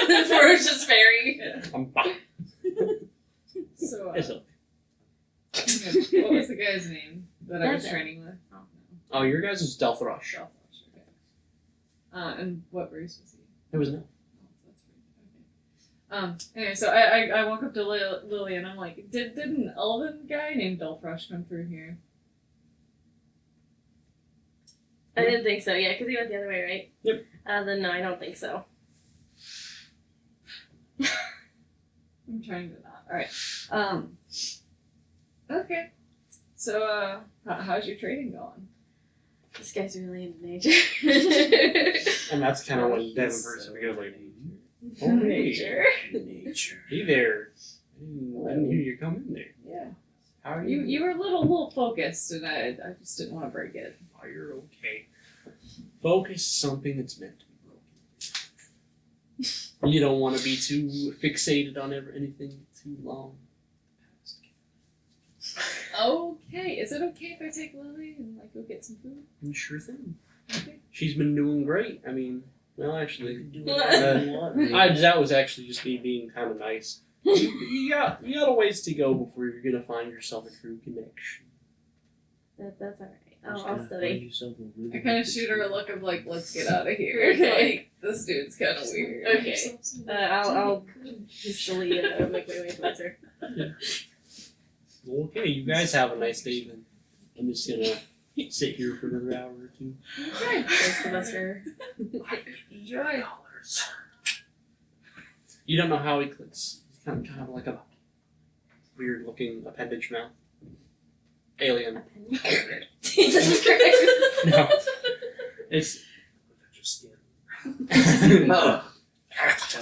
S7: The ferocious fairy.
S8: So,
S1: It's a-
S8: what was the guy's name that I was
S7: That's it.
S8: training with? Oh, no.
S1: Oh, your guys is Delthrush.
S8: Shelfrush, okay. And what race was he?
S1: It was no.
S8: Oh, that's weird. Okay. Anyway, so I walk up to Lily and I'm like, did an elven guy named Delfrush come through here?
S7: I didn't think so, yeah, because he went the other way, right?
S1: Yep.
S7: Then no, I don't think so.
S8: I'm trying to not. Alright. Okay. So, how's your trading going?
S7: This guy's really into nature.
S1: And that's kind of when
S3: He's
S1: Devin
S3: so
S1: first begins like,
S3: nature.
S1: oh, hey,
S7: Nature.
S3: Nature.
S1: hey there. I didn't hear you come in there.
S8: Yeah.
S1: How are
S8: You were a little focused and I just didn't want to break it.
S1: Oh, you're okay. Focus is something that's meant to be broken. You don't want to be too fixated on anything too long.
S8: Okay. Is it okay if I take Lily and like go get some food?
S1: And sure thing.
S8: Okay.
S1: She's been doing great. I mean, well, actually,
S7: Uh,
S1: that was actually just me being kind of nice. You got a ways to go before you're gonna find yourself a true connection.
S7: That's alright. I'll study.
S8: I kind of shoot her a look of like, let's get out of here.
S7: Okay.
S8: Like, this dude's kind of weird.
S7: Okay. I'll hastily make my way towards her.
S1: Okay, you guys have a nice day then. I'm just gonna sit here for another hour or two.
S8: Okay.
S7: Thanks, Sylvester.
S8: Enjoy.
S1: You don't know how he clicks. He's kind of like a weird looking appendage mouth. Alien.
S7: Jesus Christ.
S1: No. It's
S5: Your skin.
S3: I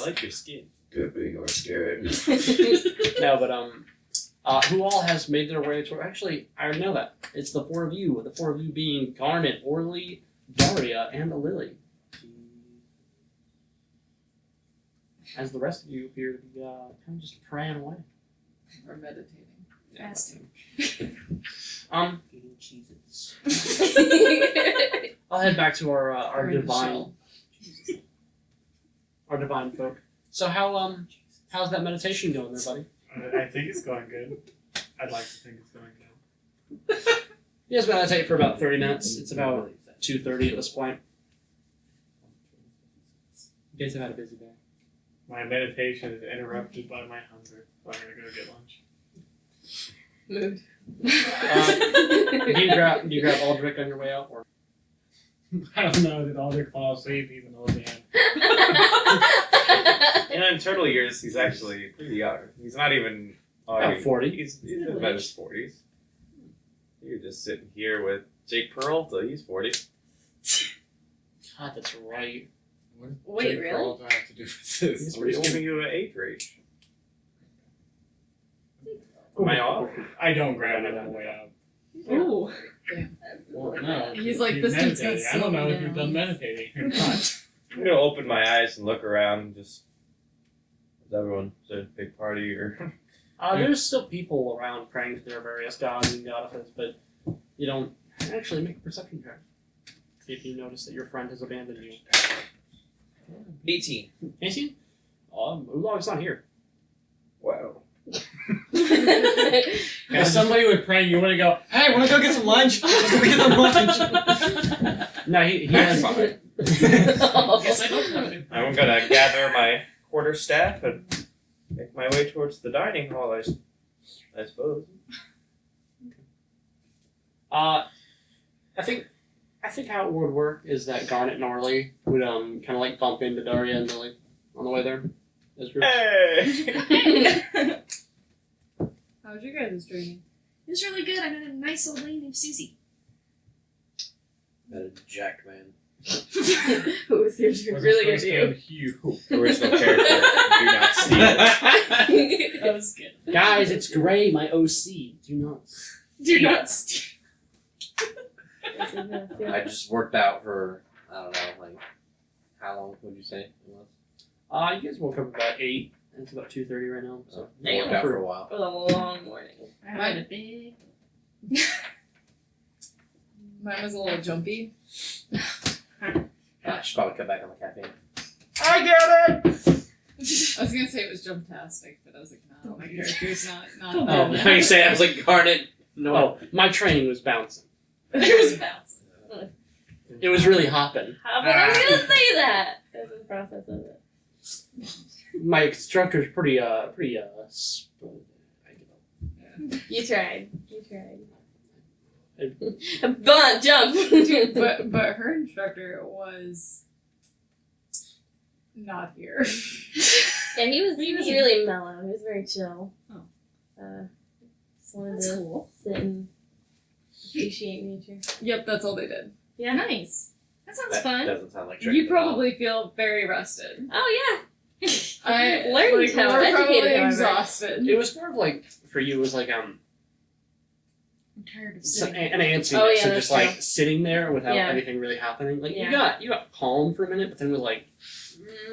S3: like your skin.
S5: Good being or scared.
S1: no, but who all has made their way to? Actually, I already know that it's the four of you. The four of you being Garnet, Orly, Daria, and Lily. As the rest of you appear to be kind of just praying away.
S8: Or meditating.
S2: Fasting.
S1: Eating Cheez-Its. I'll head back to our
S8: Or in the
S1: divine
S8: shell.
S1: our divine folk. So how's that meditation going there, buddy?
S4: I think it's going good. I'd like to think it's going good.
S1: You guys meditate for about 30 minutes. It's about 2:30 at this point. You guys have had a busy day.
S4: My meditation is interrupted by my hunger, so I'm gonna go get lunch.
S8: Mood.
S1: Do you grab Aldrich on your way out, or
S4: I don't know. Did Aldrich fall asleep even though he had?
S3: In turtle years, he's actually pretty young. He's not even
S1: About 40.
S3: He's in about his 40s. You're just sitting here with Jake Peralta. He's 40.
S1: God, that's right.
S4: What does
S7: Wait,
S4: Jake
S7: really?
S4: Peralta have to do with this?
S1: He's
S3: I'm
S1: pretty
S3: just
S1: old.
S3: giving you an age range. Am I off?
S4: I don't grab it on the way out.
S8: Ooh.
S4: Well, no.
S8: He's like,
S4: he's
S8: this dude's gonna
S4: meditating. I don't
S8: slow
S4: know
S8: me
S4: if you've
S8: down.
S4: done meditating or not.
S3: I'm gonna open my eyes and look around. And just is everyone is it a big party or?
S1: There's still people around praying to their various gods and goddesses, but you don't actually make a perception check. See if you notice that your friend has abandoned you.
S5: 18.
S1: 18? Ulog's not here.
S3: Wow.
S4: If somebody would pray, you wouldn't go, hey, wanna go get some lunch? Let's go get some lunch.
S1: No, he has.
S3: Fine.
S2: Guess I don't know.
S3: I'm gonna gather my quarterstaff and make my way towards the dining hall. I suppose.
S1: I think how it would work is that Garnet and Orly would kind of like bump into Daria and Lily on the way there. As groups.
S3: Hey.
S8: How was your guys' journey?
S2: It was really good. I met a nice old lady named Susie.
S5: That a jacked man.
S7: Who was here to
S4: Was
S7: really
S4: his
S7: good
S4: first
S7: you?
S4: name Hugh?
S3: Original character. Do not steal.
S2: That was good.
S1: Guys, it's Gray, my OC. Do not.
S2: Do not steal.
S5: I just worked out for, I don't know, like, how long would you say it was?
S1: You guys woke up about 8, and it's about 2:30 right now. So
S5: I worked out for a while.
S7: It was a long morning.
S2: I had a big.
S8: Mine was a little jumpy.
S5: I should probably cut back on the caffeine.
S1: I get it.
S8: I was gonna say it was jumptastic, but I was like, no, my character's not.
S1: Don't
S5: Oh,
S1: do
S5: when you say I was like, Garnet, no.
S1: Oh, my train was bouncing.
S2: It was bouncing.
S1: It was really hopping.
S7: How about I was gonna say that? That's the process of it.
S1: My instructor's pretty
S7: You tried. But jump.
S8: But her instructor was not here.
S7: Yeah, he was
S2: mean?
S7: really mellow. He was very chill.
S2: Oh.
S7: Just wanted
S2: That's
S7: to
S2: cool.
S7: sit and appreciate nature.
S8: Yep, that's all they did.
S7: Yeah.
S2: Nice. That sounds
S5: That
S2: fun.
S5: doesn't sound like
S8: You
S5: tricking at all.
S8: probably feel very rested.
S7: Oh yeah.
S8: I
S7: learned
S8: like,
S7: how
S8: we're
S7: educated,
S8: probably
S7: however.
S8: exhausted.
S1: It was more of like for you. It was like
S2: I'm tired of
S1: an
S2: sitting.
S1: antsiness
S7: Oh, yeah,
S1: of
S7: that's
S1: just like
S7: true.
S1: sitting there without
S7: Yeah.
S1: anything really happening. Like
S7: Yeah.
S1: you got calm for a minute, but then it was like.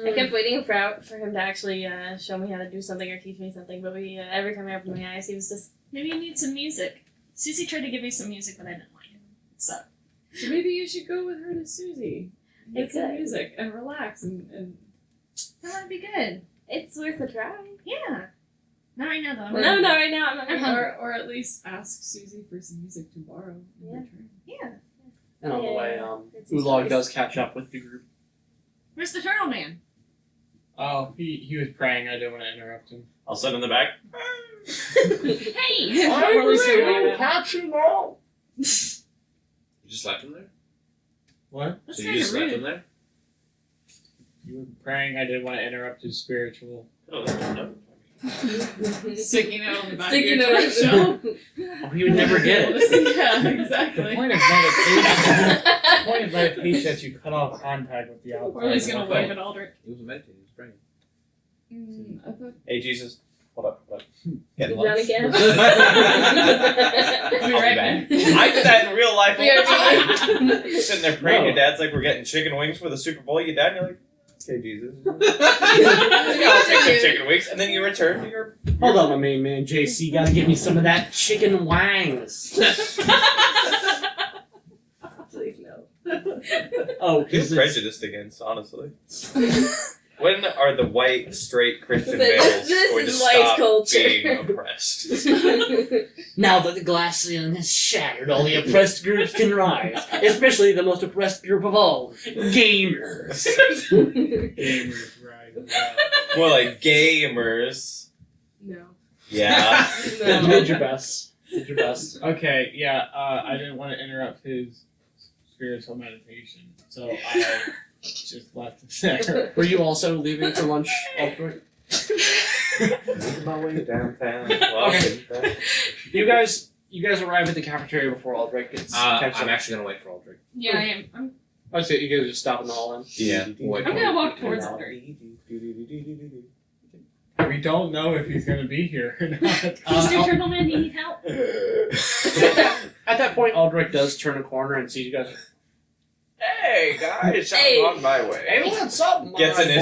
S7: I kept waiting for him to actually show me how to do something or teach me something, but every time I opened my eyes, he was just
S2: Maybe you need some music. Susie tried to give me some music, but I didn't like it. So
S8: So maybe you should go with her to Susie. Get some
S7: Exactly.
S8: music and relax and
S2: that would be good.
S7: it's worth a try.
S2: Yeah. Not right now though. I'm
S7: No,
S2: ready.
S7: not right now. I'm not
S2: I'm
S7: gonna.
S2: hungry.
S8: or at least ask Susie for some music to borrow in
S7: Yeah.
S8: return.
S2: Yeah.
S1: And on the
S7: Yeah,
S1: way,
S7: it's his
S1: Ulog
S7: choice.
S1: does catch up with the group.
S2: Where's the turtle man?
S4: Oh, he was praying. I didn't want to interrupt him.
S3: I'll sit in the back.
S2: Hey!
S1: catching all.
S5: You just left him there?
S4: What?
S2: That's
S5: So you
S2: kind
S5: just
S2: of
S5: left
S2: rude.
S5: him there?
S4: You were praying. I didn't want to interrupt his spiritual.
S3: Oh, that's no.
S8: Sticking out on the back
S7: Sticking
S8: of your
S7: out.
S8: torso.
S1: Oh, you would never get it.
S8: Yeah,
S4: The
S8: exactly.
S4: point of meditation. The point of meditation is that you cut off contact with the outside.
S8: Or he's gonna
S4: world.
S8: wave at Aldrich.
S5: He was meditating. He was praying.
S8: I thought.
S3: Hey Jesus, hold up. Get
S7: Run again.
S8: I'll be right back.
S3: I did that in real life.
S7: We are
S3: You're sitting there praying. Your dad's like, we're getting chicken wings for the Super Bowl. Your dad, and you're like, okay, Jesus. I'll take some chicken wings, and then you return to your.
S1: Hold on, my main man JC. Gotta give me some of that chicken wangs.
S7: Please no.
S1: Oh,
S3: Who's
S1: because
S3: prejudiced against, honestly? When are the white, straight Christian
S7: This-
S3: males
S7: this
S3: going to
S7: is white
S3: stop
S7: culture.
S3: being oppressed?
S1: now that the glass ceiling has shattered, all the oppressed groups can rise. Especially the most oppressed group of all, gamers.
S4: Gamers, right?
S3: More like gamers.
S7: No.
S3: Yeah.
S1: You
S7: No.
S1: did your best. Did your best.
S4: Okay, yeah, I didn't want to interrupt his spiritual meditation, so I just left it there.
S1: Were you also leaving for lunch, Aldrich?
S3: Making my way downtown.
S1: You guys arrive at the cafeteria before Aldrich gets catch
S5: I'm
S1: up.
S5: actually gonna wait for Aldrich.
S2: Yeah, I am.
S1: Oh, so you guys just stop in the hall then?
S5: Yeah. Wait.
S2: I'm gonna walk towards Aldrich.
S4: We don't know if he's gonna be here or not.
S2: Mr. Turtle Man, do you need help?
S1: At that point, Aldrich does turn a corner and sees you guys.
S3: Hey guys,
S7: Hey.
S3: I'm on my way.
S1: Hey, what's up,
S3: Gets
S1: my
S3: in
S1: boy?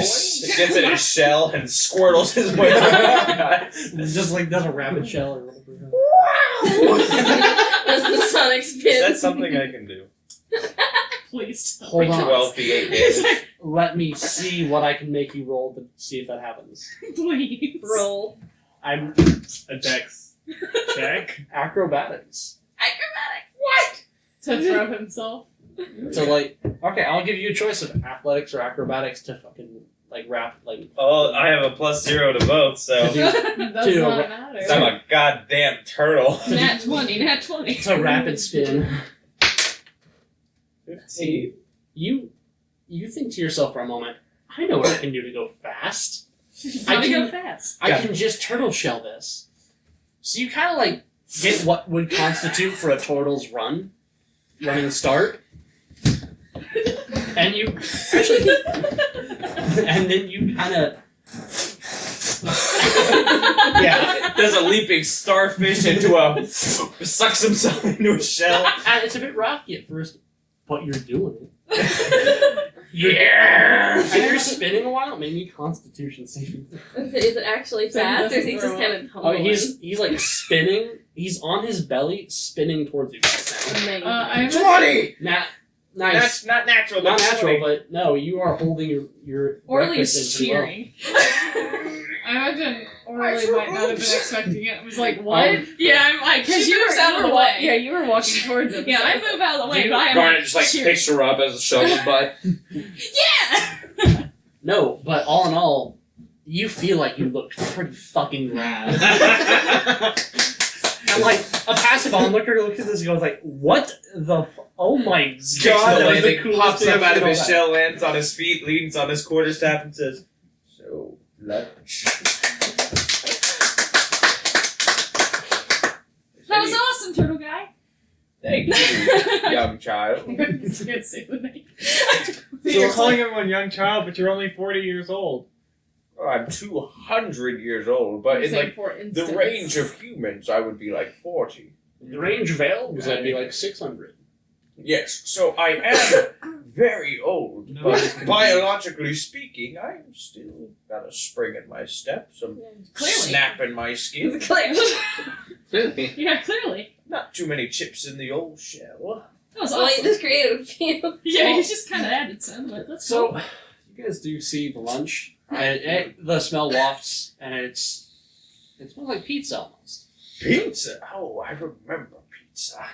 S3: his shell and squirtles his way around, guys.
S1: Just like does a rabbit shell or whatever.
S7: That's the sonic spin.
S3: That's something I can do.
S2: Please. don't.
S1: Hold on.
S3: 12 d8 damage.
S1: Let me see what I can make you roll to see if that happens.
S2: Please.
S7: Roll.
S1: I'm
S4: A dex check.
S1: acrobatics.
S8: To throw himself.
S1: So like, okay, I'll give you a choice of athletics or acrobatics to fucking like wrap like.
S3: Oh, I have a +0 to both, so
S8: Does
S1: Two.
S8: not matter.
S3: I'm a goddamn turtle.
S2: Nat 20, nat 20.
S1: It's a rapid spin.
S3: 15.
S1: You think to yourself for a moment. I know what I can do to go fast. I
S2: Gotta
S1: can-
S2: go fast.
S1: I can just turtle shell this. So you kind of like get what would constitute for a turtle's running start, and you actually, and then you kind of, yeah,
S3: There's a leaping starfish into a sucks himself into a shell.
S1: and it's a bit rocky at first, but you're doing it.
S3: Yeah.
S1: And you're spinning a while. Maybe Constitution saving.
S7: Is it actually
S8: So he
S7: fast, or is
S8: doesn't
S7: he just
S8: throw
S7: kind of
S1: Oh,
S7: tumbling?
S1: he's like spinning. He's on his belly, spinning towards you guys now.
S7: Amazing.
S8: I
S3: 20!
S1: Nice.
S3: That's not natural.
S1: Not
S3: that's
S1: natural,
S3: 20.
S1: but no, you are holding your
S2: Or at
S1: breakfast
S2: least
S1: in pretty well.
S2: cheering.
S8: I imagine Orly might not have been expecting it. I was like, what?
S2: Yeah, I'm like,
S8: Because
S2: she
S8: you
S2: moves
S8: were
S2: out of the way.
S8: Yeah, you were walking towards him.
S2: Yeah,
S8: so
S2: I move out of the way, but I am
S5: Garnet
S2: like,
S5: just like
S2: cheering.
S5: picks her up as a shovel's butt.
S2: Yeah!
S1: No, but all in all, you feel like you look pretty fucking rad. And like a passive onlooker looks at this and goes like, "What the? Oh my
S3: Kicks
S1: god!"
S3: the
S1: That was the
S3: landing,
S1: coolest
S3: pops
S1: thing
S3: up out of
S1: I've
S3: his
S1: seen
S3: shell, lands on his feet, leans on his quarterstaff, and says, "So, lunch."
S2: That was awesome, Turtle Guy.
S3: Thank you, young child.
S2: I can't say the name.
S4: So you're calling everyone young child, but you're only 40 years old.
S3: Oh, I'm 200 years old, but in like the range of humans, I would be like 40.
S1: The range of elves, that'd be like 600.
S3: Yes, so I am very old,
S4: No,
S3: but
S4: it's confused.
S3: biologically speaking, I'm still got a spring in my step, some
S2: Clearly.
S3: snap in my skin,
S5: Clearly.
S2: Yeah, clearly.
S3: not too many chips in the old shell.
S2: That was
S7: Well,
S2: awesome.
S7: you just created a field.
S2: Yeah, you just kind of added some, but that's
S1: So,
S2: cool.
S1: you guys do see the lunch, and the smell wafts, and it smells like pizza almost.
S3: Pizza? Oh, I remember pizza.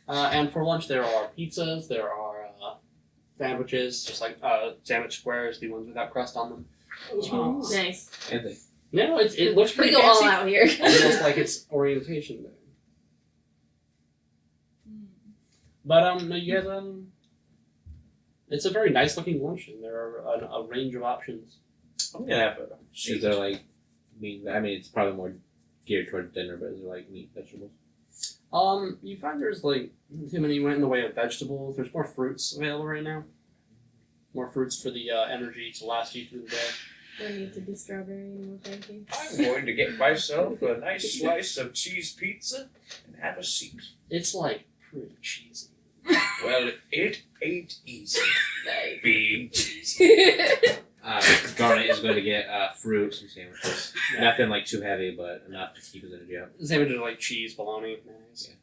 S1: And for lunch, there are pizzas, there are sandwiches, just like sandwich squares, the ones without crust on them.
S7: Nice.
S5: Anthony.
S1: No, it looks
S7: We
S1: pretty
S7: go all
S1: fancy.
S7: out here.
S1: Almost like it's orientation day. But no, you guys it's a very nice looking lunch, and there are a range of options.
S3: I'm gonna have a
S5: Is there like meat? I mean, it's probably more geared towards dinner, but is there like meat, vegetables?
S1: You find there's like too many went in the way of vegetables. There's more fruits available right now. More fruits for the energy to last you through the day.
S7: Do I need to be strawberry and more pancakes?
S3: I'm going to get myself a nice slice of cheese pizza and have a seat.
S1: It's like pretty cheesy.
S3: Well, it ain't easy
S7: Nice.
S3: being cheesy.
S5: Garnet is going to get fruits and sandwiches.
S1: Yeah.
S5: Nothing like too heavy, but enough to keep his energy up.
S1: Sandwiches are like cheese, bologna, mayonnaise.
S5: Yeah.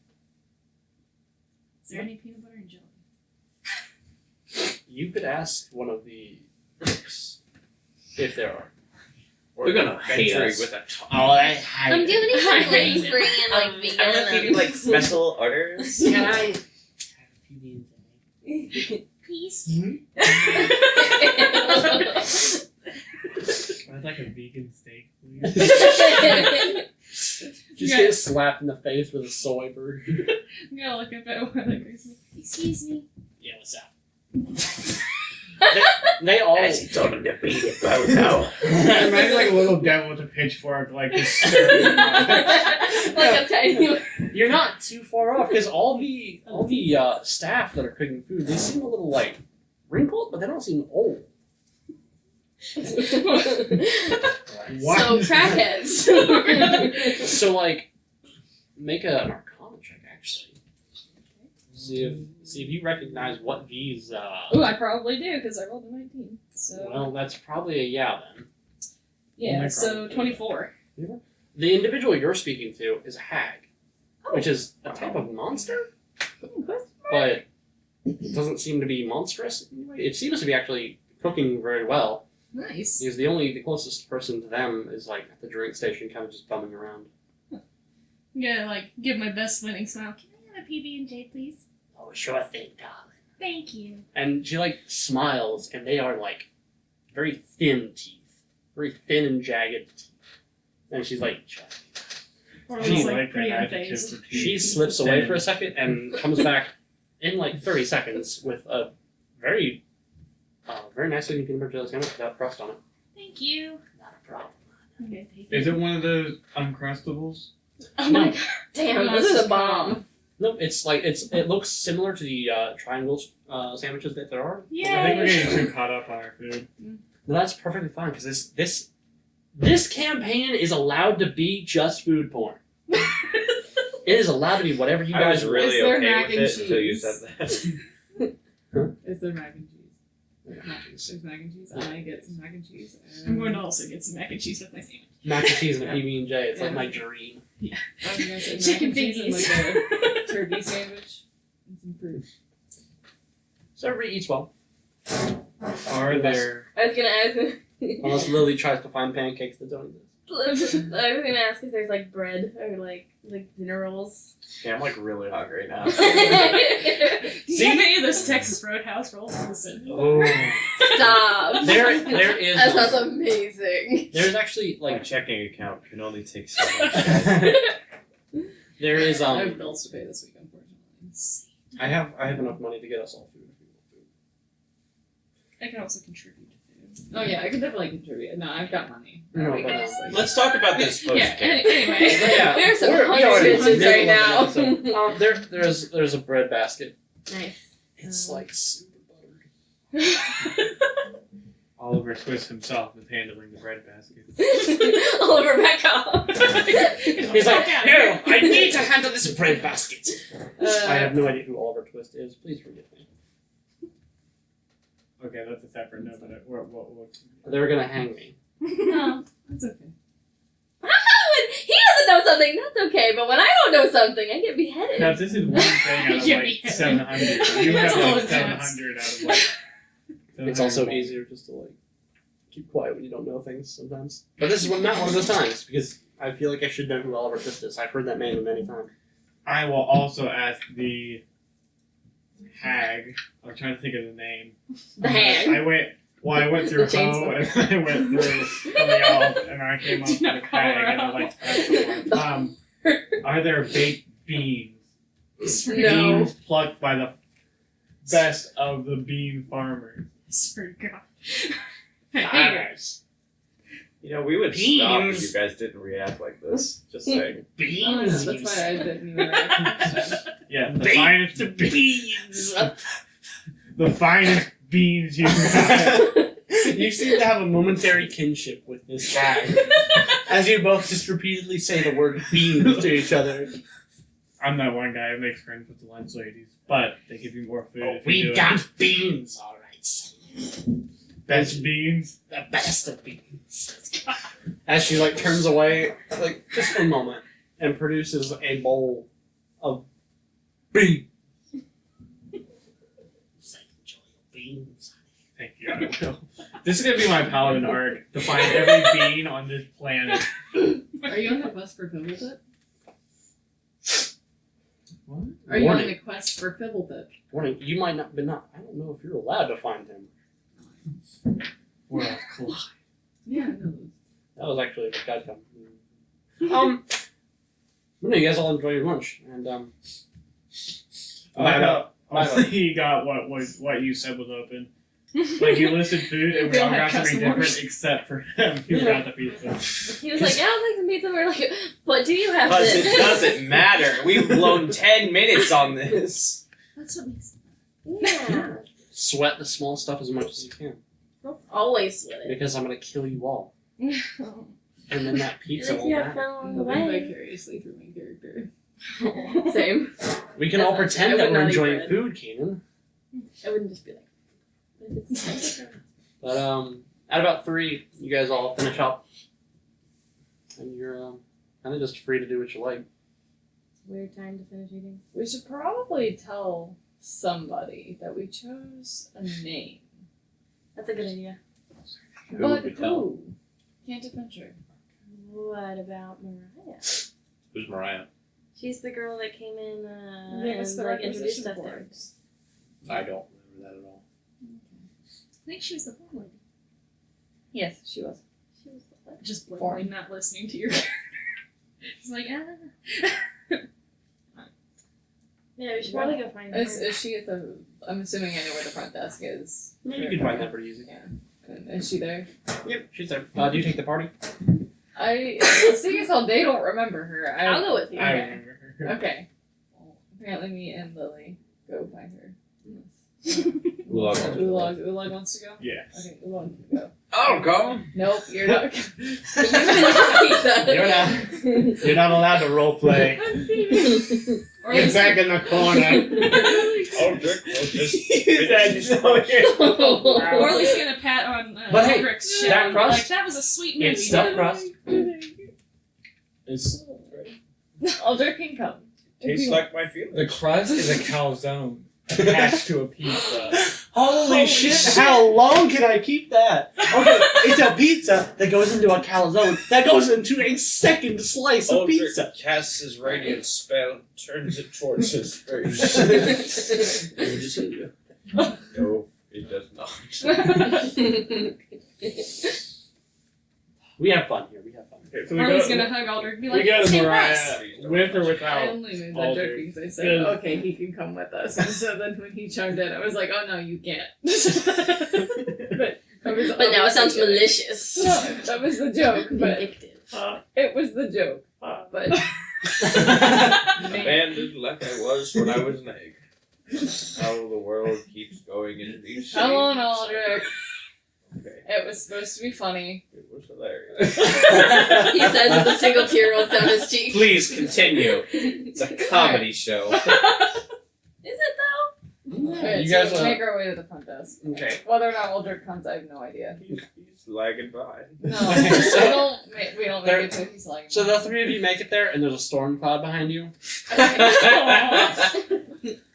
S6: Is there any peanut butter and jelly?
S1: You could ask one of the cooks if there are.
S5: They're gonna hate us.
S3: with a
S5: Oh, I hate
S7: I'm
S5: it.
S7: doing it for gluten-free and like vegan.
S3: I don't know if you do like special orders.
S5: Can I have a few beans?
S6: Please.
S4: I'd like a vegan steak, please.
S1: Just get slapped in the face with a soy burger.
S8: I'm gonna look up at one of the girls.
S6: Excuse me.
S1: Yeah, what's up? they all.
S3: As he told him to beat it both out.
S4: Imagine like a little devil with a pitchfork, like just stirring.
S7: Like a tiny.
S1: You're not too far off because all the staff that are cooking food, they seem a little like wrinkled, but they don't seem old.
S4: What?
S7: So crackheads.
S1: So like, make an Arcana check actually. See if you recognize what these.
S8: Ooh, I probably do because I rolled a 19. So
S1: Well, that's probably a yeah then.
S8: yeah,
S1: my
S8: so
S1: problem.
S8: 24.
S1: The individual you're speaking to is a hag, which is a type of monster, but it doesn't seem to be monstrous. It seems to be actually cooking very well.
S8: Nice.
S1: Because the closest person to them is like at the drink station, kind of just bumming around.
S6: I'm gonna like give my best winning smile. Can I have a PB and J, please?
S1: Oh, sure thing, darling.
S6: Thank you.
S1: And she like smiles, and they are like very thin teeth, very thin and jagged teeth. And she's like,
S6: Or
S1: She
S6: was
S4: like
S6: like pretty
S4: that adjective
S6: unfazed.
S4: for
S1: she
S4: teeth.
S1: slips away for a second and comes back in like 30 seconds with a very, very nice looking peanut butter jelly sandwich without crust on it.
S6: Thank you.
S1: Not a problem.
S6: I'm gonna take
S4: Is it one of those Uncrustables?
S6: Oh
S1: No.
S6: my god.
S7: Damn, this is a bomb.
S1: No, it's like it looks similar to the triangle sandwiches that there are.
S4: I think we're
S6: Yay!
S4: getting too caught up on our food.
S1: No, that's perfectly fine because this campaign is allowed to be just food porn. It is allowed to be whatever you
S3: I
S1: guys
S3: was
S1: want.
S3: really
S8: Is there
S3: okay
S8: mac
S3: with
S8: and
S3: it until you
S8: cheese?
S3: said that.
S8: Is there mac and cheese? There's mac and cheese. I get some mac and cheese.
S6: I'm going to also get some mac and cheese with my sandwich.
S1: Mac and cheese and a PB and J. It's like
S8: Yeah.
S1: my dream.
S8: I was gonna say mac
S6: Chicken
S8: and cheese and
S6: thingies.
S8: like a turkey sandwich and some fruit.
S1: So everybody eats well,
S4: Are there?
S7: I was gonna ask.
S1: unless Lily tries to find pancakes that don't exist.
S7: I was gonna ask if there's like bread or like dinner rolls.
S3: Yeah, I'm like really hungry now.
S6: Do you have any of those Texas Roadhouse rolls? Listen.
S1: Oh,
S7: Stop.
S1: there is.
S7: That sounds amazing.
S1: There's actually
S3: My
S1: like
S3: checking account can only take so much.
S1: there is
S8: I have bills to pay this week, unfortunately.
S1: I have enough money to get us all food if we want food.
S6: I can also contribute to food.
S8: Oh yeah, I could definitely contribute. No, I've got money.
S1: No,
S8: We
S1: but,
S8: can just, like-
S3: Let's talk about this post
S6: Yeah,
S3: game.
S6: anyway.
S1: Yeah.
S7: There's some
S1: we
S7: hungry
S1: are in the
S7: bitches
S1: middle
S7: right
S1: of an episode. There's a bread basket.
S7: Nice.
S1: It's like super buttered.
S4: Oliver Twist himself is handling the bread basket.
S7: Oliver, back off.
S1: He's like, no, I need to handle this bread basket. I
S8: Uh,
S1: have no idea who Oliver Twist is. Please forgive me.
S4: Okay, that's a separate note. But what?
S1: They're gonna hang me.
S8: no, that's okay.
S7: When he doesn't know something, that's okay. But when I don't know something, I get beheaded.
S4: Now this is one thing out of
S6: Yeah,
S4: like
S6: yeah.
S4: 700. You
S6: That's
S4: have
S6: all
S4: like
S6: it counts.
S4: 700 out of like.
S1: It's also
S4: 701.
S1: easier just to like keep quiet when you don't know things sometimes. But this is not one of those times because I feel like I should know who Oliver Twist is. I've heard that name many times.
S4: I will also ask the hag. I'm trying to think of the name.
S7: The hag.
S4: I went through
S7: The
S4: Ho
S7: chainsaw.
S4: and I went through something else and I came up
S6: Do
S4: with
S6: not call
S4: hag
S6: her
S4: and I was like, that's the one. Are there baked beans?
S7: No.
S4: Beans plucked by the best of the bean farmers.
S6: Swear to God. Hey,
S1: Farmers.
S3: You know, we would stop if you guys didn't react like this. Just saying.
S8: That's why I didn't even react.
S4: Yeah, the
S1: Beans.
S4: finest
S1: Beans.
S4: the finest beans you got.
S1: You seem to have a momentary kinship with this hag, as you both just repeatedly say the word beans to each other.
S4: I'm that one guy who makes friends with the lunch ladies, but they give you more food.
S1: Oh,
S4: if you do
S1: we've
S4: it.
S1: got beans, all right.
S4: Best beans.
S1: The best of beans. As she like turns away, like just for a moment, and produces a bowl of beans. Beans.
S4: Thank you. I will. This is gonna be my paladin arc to find every bean on this planet.
S8: Are you on the quest for Fibbletip?
S4: What?
S8: Are you on
S1: Warning.
S8: the quest for Fibbletip?
S1: Warning, you might not, but not. I don't know if you're allowed to find him.
S4: Well, cool.
S8: Yeah, no.
S1: That was actually the guy come. No, you guys all enjoy your lunch, and
S4: He got what you said was open. Like you listed food and we
S8: We all
S4: all
S8: had
S4: got something
S8: custom
S4: different except for him. He got the pizza.
S7: He was like, yeah, I'll take the pizza. We're like, what do you have
S3: Because
S7: then?
S3: it doesn't matter. We've blown 10 minutes on this.
S6: That's what makes
S7: Yeah.
S1: sweat the small stuff as much as you can,
S7: Always sweat it.
S1: because I'm gonna kill you all,
S6: it.
S1: and then that pizza
S7: If
S1: won't
S7: you have
S1: matter.
S7: fun along the
S8: Living
S7: way.
S8: vicariously through my character.
S7: Same.
S1: We can
S8: That's
S1: all
S8: not-
S1: pretend
S8: I
S1: that
S8: would
S1: we're
S8: not eat
S1: enjoying
S8: bread.
S1: food, Keenan.
S7: I wouldn't just be like, it's
S1: But at about 3, you guys all finish up, and you're kind of just free to do what you like.
S7: weird time to finish eating.
S8: We should probably tell somebody that we chose a name.
S7: That's a good idea.
S3: Who
S8: But
S3: would we tell?
S8: who? Can't adventure.
S7: What about Mariah?
S3: Who's Mariah?
S7: She's the girl that came in
S8: Give us
S7: and
S8: the
S7: like introduced
S8: requisition
S7: us to her.
S8: forms.
S3: I don't remember that at all.
S6: I think she was the blonde lady.
S8: Yes, she was.
S7: She was the
S6: Just blatantly not listening to your character. She's like,
S7: Yeah, we should probably go find her.
S8: Is she at the? I'm assuming I know where the front desk is.
S1: Yeah, you can find that pretty easy.
S8: Yeah. And is she there?
S1: Yep, she's there. Do you take the party?
S8: Seeing as how they don't remember her,
S7: I'll go with you.
S4: I
S8: Okay.
S4: remember her.
S8: Okay. Well, apparently, me and Lily go find her. Ulag wants to go.
S4: Yes.
S8: Okay, Ulag can go.
S3: I'll go.
S8: Nope, you're not.
S7: You finish the pizza.
S1: You're not allowed to role play.
S6: or
S1: Get back in the corner.
S3: I'll drink. I'll just.
S6: or at least get a pat on
S1: But hey,
S6: Aldrich's
S1: that
S6: shoulder.
S1: crust-
S6: Like, that was a sweet movie.
S1: It's stuffed crust.
S4: It's,
S8: Aldrich can come.
S3: Tastes like my feelings.
S4: the crust is a calzone attached to a pizza.
S1: Holy shit, how long can I keep that? Okay, it's a pizza that goes into a calzone that goes into a second slice of
S3: Aldrich
S1: pizza.
S3: casts his radiant spell, turns it towards his face. No, it does not.
S1: We have fun here, we have fun.
S4: Okay, so we
S6: Marley's
S4: go,
S6: gonna hug Aldrich and be
S4: we
S6: like,
S4: go to
S6: "Same
S4: Mariah
S6: price."
S4: with or
S8: I
S4: without.
S8: only made that joke
S4: Aldrich.
S8: because I said,
S4: Good.
S8: okay, he can come with us. And so then when he chimed in, I was like, oh no, you can't.
S7: But now it sounds malicious.
S8: No, that was the joke, but
S7: Vindictive.
S8: it was the joke. But
S3: Abandoned like I was when I was an egg. How the world keeps going into these.
S8: come on, Aldrich.
S3: Okay,
S8: It was supposed to be funny.
S3: it was hilarious.
S7: He says as a single tear rolls down his cheek.
S5: Please continue. It's a comedy show.
S7: Is it though?
S8: Okay,
S1: You
S8: so
S1: guys,
S8: we make our way to the front desk.
S1: Okay.
S8: Whether or not Aldrich comes, I have no idea.
S3: He's lagging behind.
S8: No, we don't make it to he's like.
S1: So the 3 of you make it there, and there's a storm cloud behind you.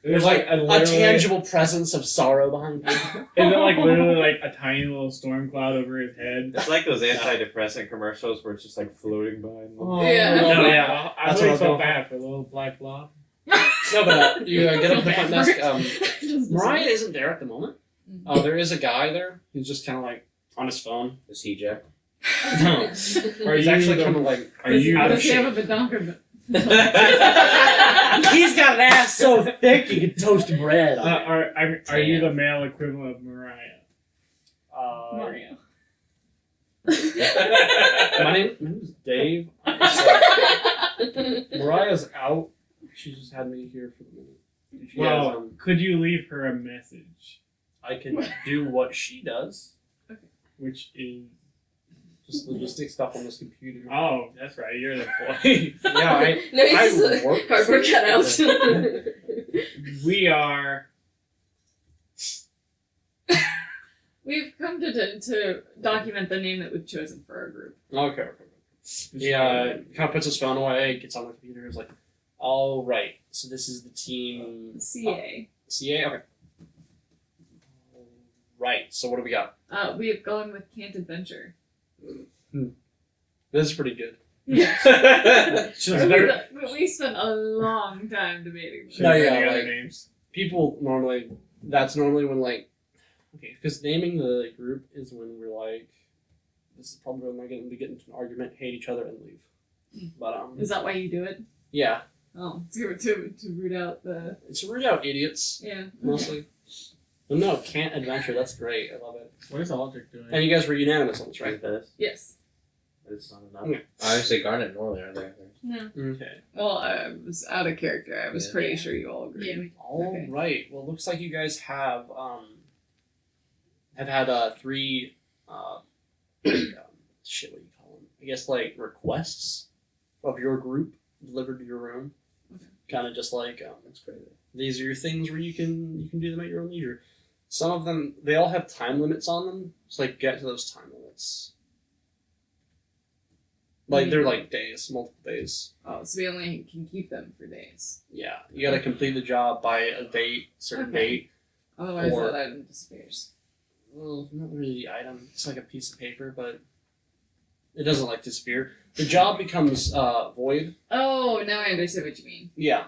S1: There's like a tangible presence of sorrow behind you.
S4: Is it like literally like a tiny little storm cloud over his head?
S3: It's like those antidepressant commercials where it's just like floating behind them.
S1: Oh,
S8: Yeah.
S1: no, yeah.
S4: I
S1: That's
S4: really
S1: what I'm
S4: felt
S1: going
S4: bad for the little black blob.
S1: No, but you get up to the front desk.
S6: Just-
S1: Mariah isn't there at the moment. There is a guy there who's just kind of like on his phone.
S3: Is he Jack?
S1: No. Or he's actually
S4: the-
S1: kind of like
S4: Are you
S1: out of
S8: Does he have
S1: shape.
S8: a badonka?
S1: He's got an ass so thick you can toast bread on it.
S4: are you the male equivalent of Mariah?
S6: Mario.
S1: My name is Dave. Mariah's out. She just had me here for the minute. If you guys,
S4: Well, could you leave her a message?
S1: I can do what she does.
S4: Which is
S1: Just logistic stuff on this computer.
S4: oh, that's right. You're the employee.
S1: Yeah,
S7: No, he's
S1: I
S7: just
S1: work.
S7: a cardboard cutout.
S4: We are.
S8: We've come to document the name that we've chosen for our group.
S1: Okay. Yeah, kind of puts his phone away, gets on the computer, is like, all right. So this is the team
S8: CA.
S1: CA. Okay. Right. So what do we got?
S8: We have gone with Can't Adventure.
S1: This is pretty good.
S8: Yeah.
S4: Just better.
S8: We spent a long time debating this.
S1: No,
S4: Any
S1: yeah,
S4: other
S1: like-
S4: names?
S1: People normally, that's normally when like, okay, because naming the group is when we're like, this is probably when we're going to get into an argument, hate each other, and leave. But
S8: Is that why you do it?
S1: yeah,
S8: Oh, to root out the
S1: it's to root out idiots
S8: yeah.
S1: mostly. But no, Can't Adventure. That's great. I love it.
S4: What is Aldrich doing?
S1: And you guys were unanimous on this, right?
S3: This,
S8: Yes.
S3: but it's not enough.
S1: Okay.
S5: I would say Garnet and Norley are there.
S6: No.
S1: Okay.
S8: Well, I was out of character. I was
S5: Yeah.
S8: pretty sure you all agreed.
S6: Yeah, we
S1: All right.
S8: Okay.
S1: Well, looks like you guys have had 3 shit. What do you call them? I guess like requests of your group delivered to your room.
S8: Okay.
S1: Kind of just like
S5: That's crazy.
S1: these are your things where you can do them at your own leisure. Some of them they all have time limits on them. So like get to those time limits. Like they're like days, multiple days.
S8: Oh, so we only can keep them for days.
S1: Yeah, you got to complete the job by a date, certain
S8: Okay.
S1: date.
S8: Otherwise,
S1: Or-
S8: that item disappears.
S1: Well, not really the item. It's like a piece of paper, but it doesn't like disappear. The job becomes void.
S8: Oh, now I understand what you mean.
S1: Yeah,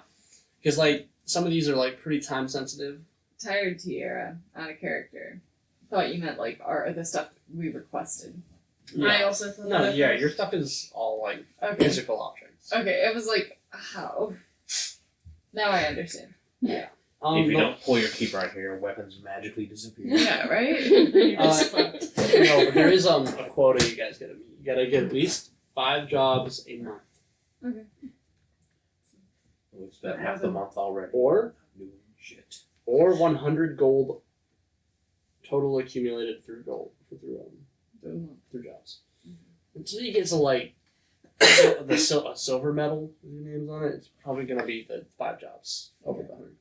S1: because like some of these are like pretty time sensitive.
S8: Tired Tiara, out of character. Thought you meant like the stuff we requested.
S6: I also thought
S1: No,
S6: that
S1: yeah,
S6: first.
S1: your stuff is all like
S8: Okay.
S1: physical objects.
S8: Okay, it was like how. Now I understand.
S3: If you
S1: but-
S3: don't pull your keeper out here, your weapons magically disappear.
S8: Yeah, right.
S6: You're just
S1: no, but there is a quota you guys gotta meet. You gotta get at least 5 jobs a month,
S3: We spent half the month already.
S1: or
S3: Doing shit.
S1: 100 gold total accumulated through through jobs. Until you get to like a silver medal with your names on it, it's probably gonna be the 5 jobs over the 100 gold.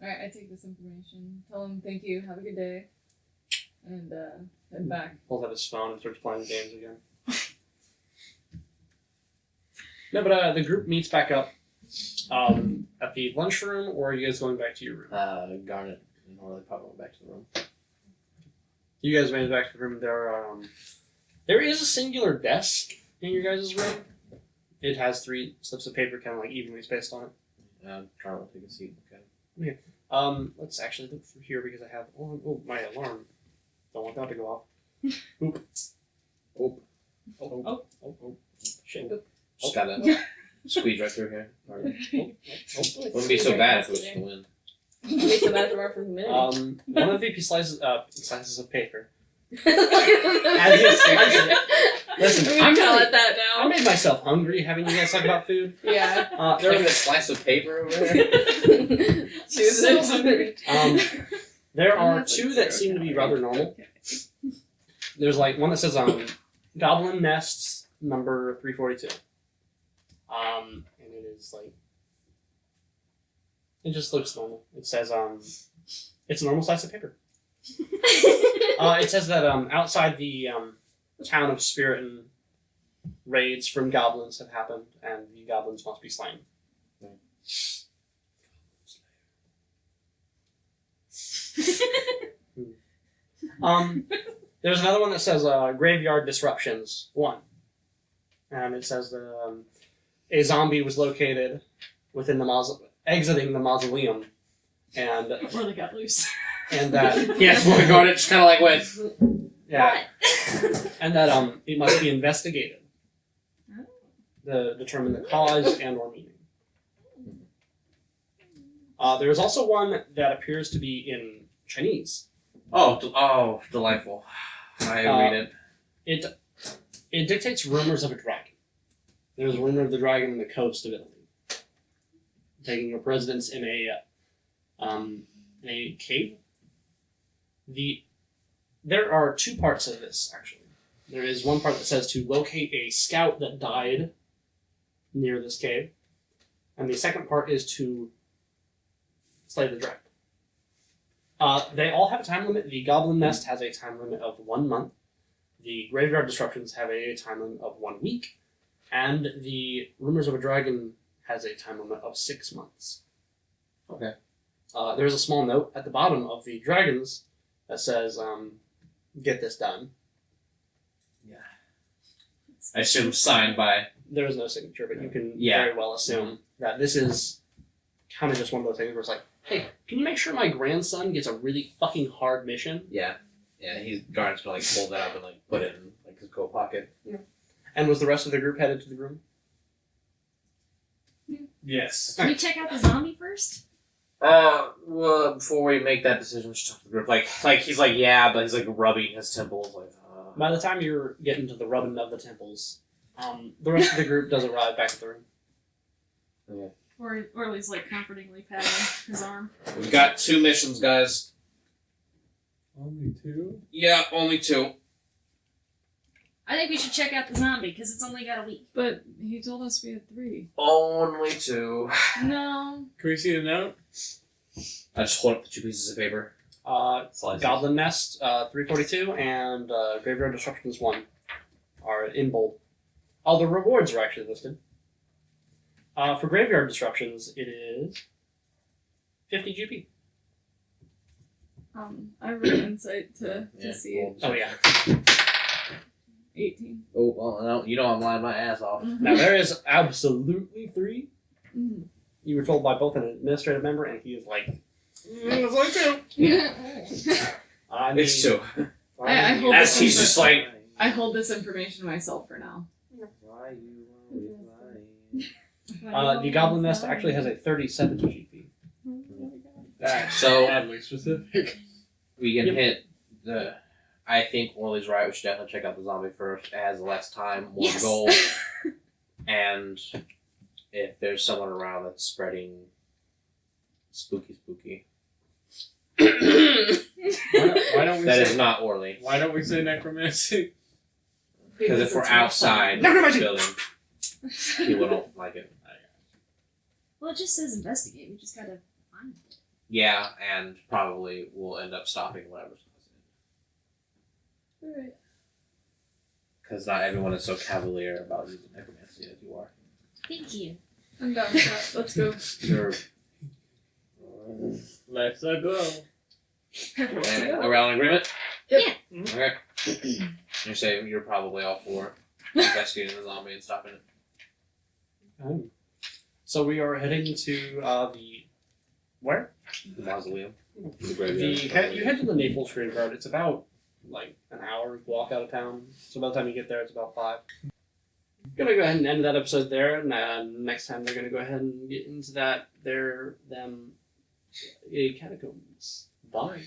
S8: Alright, I take this information. Tell him thank you, have a good day. And head back.
S1: Pulls out his phone and starts playing games again. No, but the group meets back up at the lunchroom, or are you guys going back to your room?
S3: Garnet and Norley probably went back to the room.
S1: You guys made it back to the room. There is a singular desk in your guys' room. It has 3 slips of paper kind of like evenly spaced on it.
S3: Garnet will take a seat. Okay.
S1: Let's actually look through here because I have my alarm. Don't want that to go off. Oop. Oop. Oh. Shit.
S5: Just gotta squeeze right through here. Wouldn't be so bad if it was the wind.
S7: Makes so bad for from minute.
S1: One of the slices of paper.
S7: As
S1: you slice it. Listen,
S7: I'm gonna
S1: really-
S7: let that
S1: I
S7: down.
S1: made myself hungry having you guys talk about food.
S8: Yeah.
S1: There
S5: Look at
S1: was
S5: a slice of paper over there.
S7: Choose
S8: So
S7: it.
S8: hungry.
S1: there
S8: I'm
S1: are
S8: not,
S1: 2
S8: like,
S1: that
S8: 0
S1: seem to be
S8: calories.
S1: rather normal. There's like one that says Goblin Nests number 342. And it is like it just looks normal. It says it's a normal slice of paper. It says that outside the town of Spiriton, raids from goblins have happened, and the goblins must be slain. There's another one that says graveyard disruptions 1, and it says that a zombie was located within the exiting the mausoleum, and
S6: Or they got loose.
S1: that
S5: Yes, boy, Garnet just kind of like went.
S1: yeah, and that it must be investigated to determine the cause and or meaning. There is also one that appears to be in Chinese,
S5: Oh, delightful. I read it.
S1: It dictates rumors of a dragon. There's a rumor of the dragon in the coast of Italy, taking up residence in a cave. There are two parts of this, actually. There is one part that says to locate a scout that died near this cave, and the second part is to slay the dragon. They all have a time limit. The Goblin Nest has a time limit of 1 month. The Graveyard Disruptions have a time limit of 1 week. And the Rumors of a Dragon has a time limit of 6 months.
S5: Okay.
S1: There's a small note at the bottom of the dragons that says, get this done.
S5: I assume signed by.
S1: There is no signature, but you can
S5: Yeah.
S1: very well assume that this is kind of just one of those things where it's like, hey, can you make sure my grandson gets a really fucking hard mission?
S5: Yeah. He's Garnet's gonna like pull that up and like put it in like his coat pocket.
S1: And was the rest of the group headed to the room?
S4: Yes.
S6: Can we check out the zombie first?
S5: Well, before we make that decision, we should talk to the group. Like he's like, yeah, but he's like rubbing his temples. Like,
S1: By the time you're getting to the rubbing of the temples, the rest of the group does arrive back at the room.
S2: Orly's like comfortingly patting his arm.
S5: we've got 2 missions, guys.
S4: Only 2?
S5: Yeah, only 2.
S6: I think we should check out the zombie because it's only got a week.
S8: But he told us we had 3.
S5: Only 2.
S6: No.
S4: Can we see the note?
S5: I just hold up the 2 pieces of paper.
S3: Slices.
S1: Goblin Nest 342 and Graveyard Disruptions 1 are in bold. All the rewards are actually listed. For Graveyard Disruptions, it is 50 GP.
S8: I rolled insight to
S5: Yeah.
S8: see it.
S1: Oh yeah.
S8: 18.
S5: Oh, well, no, you know I'm lying my ass off.
S1: Now there is absolutely 3.
S8: Mm.
S1: You were told by both an administrative member, and he is like, it's like 2. I mean,
S5: It's 2.
S8: I hold
S5: As
S8: this
S5: he's just like,
S8: I hold this information myself for now.
S3: Why you always lying?
S1: The Goblin Nest actually has a 37 GP.
S4: That's
S5: So-
S4: oddly specific.
S5: we can
S1: Yep.
S5: hit the. I think Orly's right. We should definitely check out the zombie first. It has less time, more
S6: Yes.
S5: gold, and if there's someone around that's spreading spooky.
S4: Why don't we
S5: That
S4: say,
S5: is not Orly.
S4: Why don't we say necromancy?
S5: Because if we're
S8: it's more
S5: outside
S8: fun.
S5: the building, people don't like it.
S6: Well, it just says investigate. We just gotta find it.
S5: Yeah, and probably we'll end up stopping whatever's causing it.
S8: Alright.
S5: Because not everyone is so cavalier about using necromancy as you are.
S6: Thank you.
S8: I'm down with that. Let's go.
S5: Sure.
S4: Let's go.
S5: And are we all in agreement?
S6: Yeah.
S5: Okay. You say you're probably all for investigating the zombie and stopping it.
S1: So we are heading to the where?
S5: The mausoleum. The
S1: You
S5: graveyard.
S1: head to the Naples Graveyard. It's about like an hour walk out of town. So by the time you get there, it's about 5. Gonna go ahead and end that episode there. And next time they're gonna go ahead and get into that. A catacombs. Bye.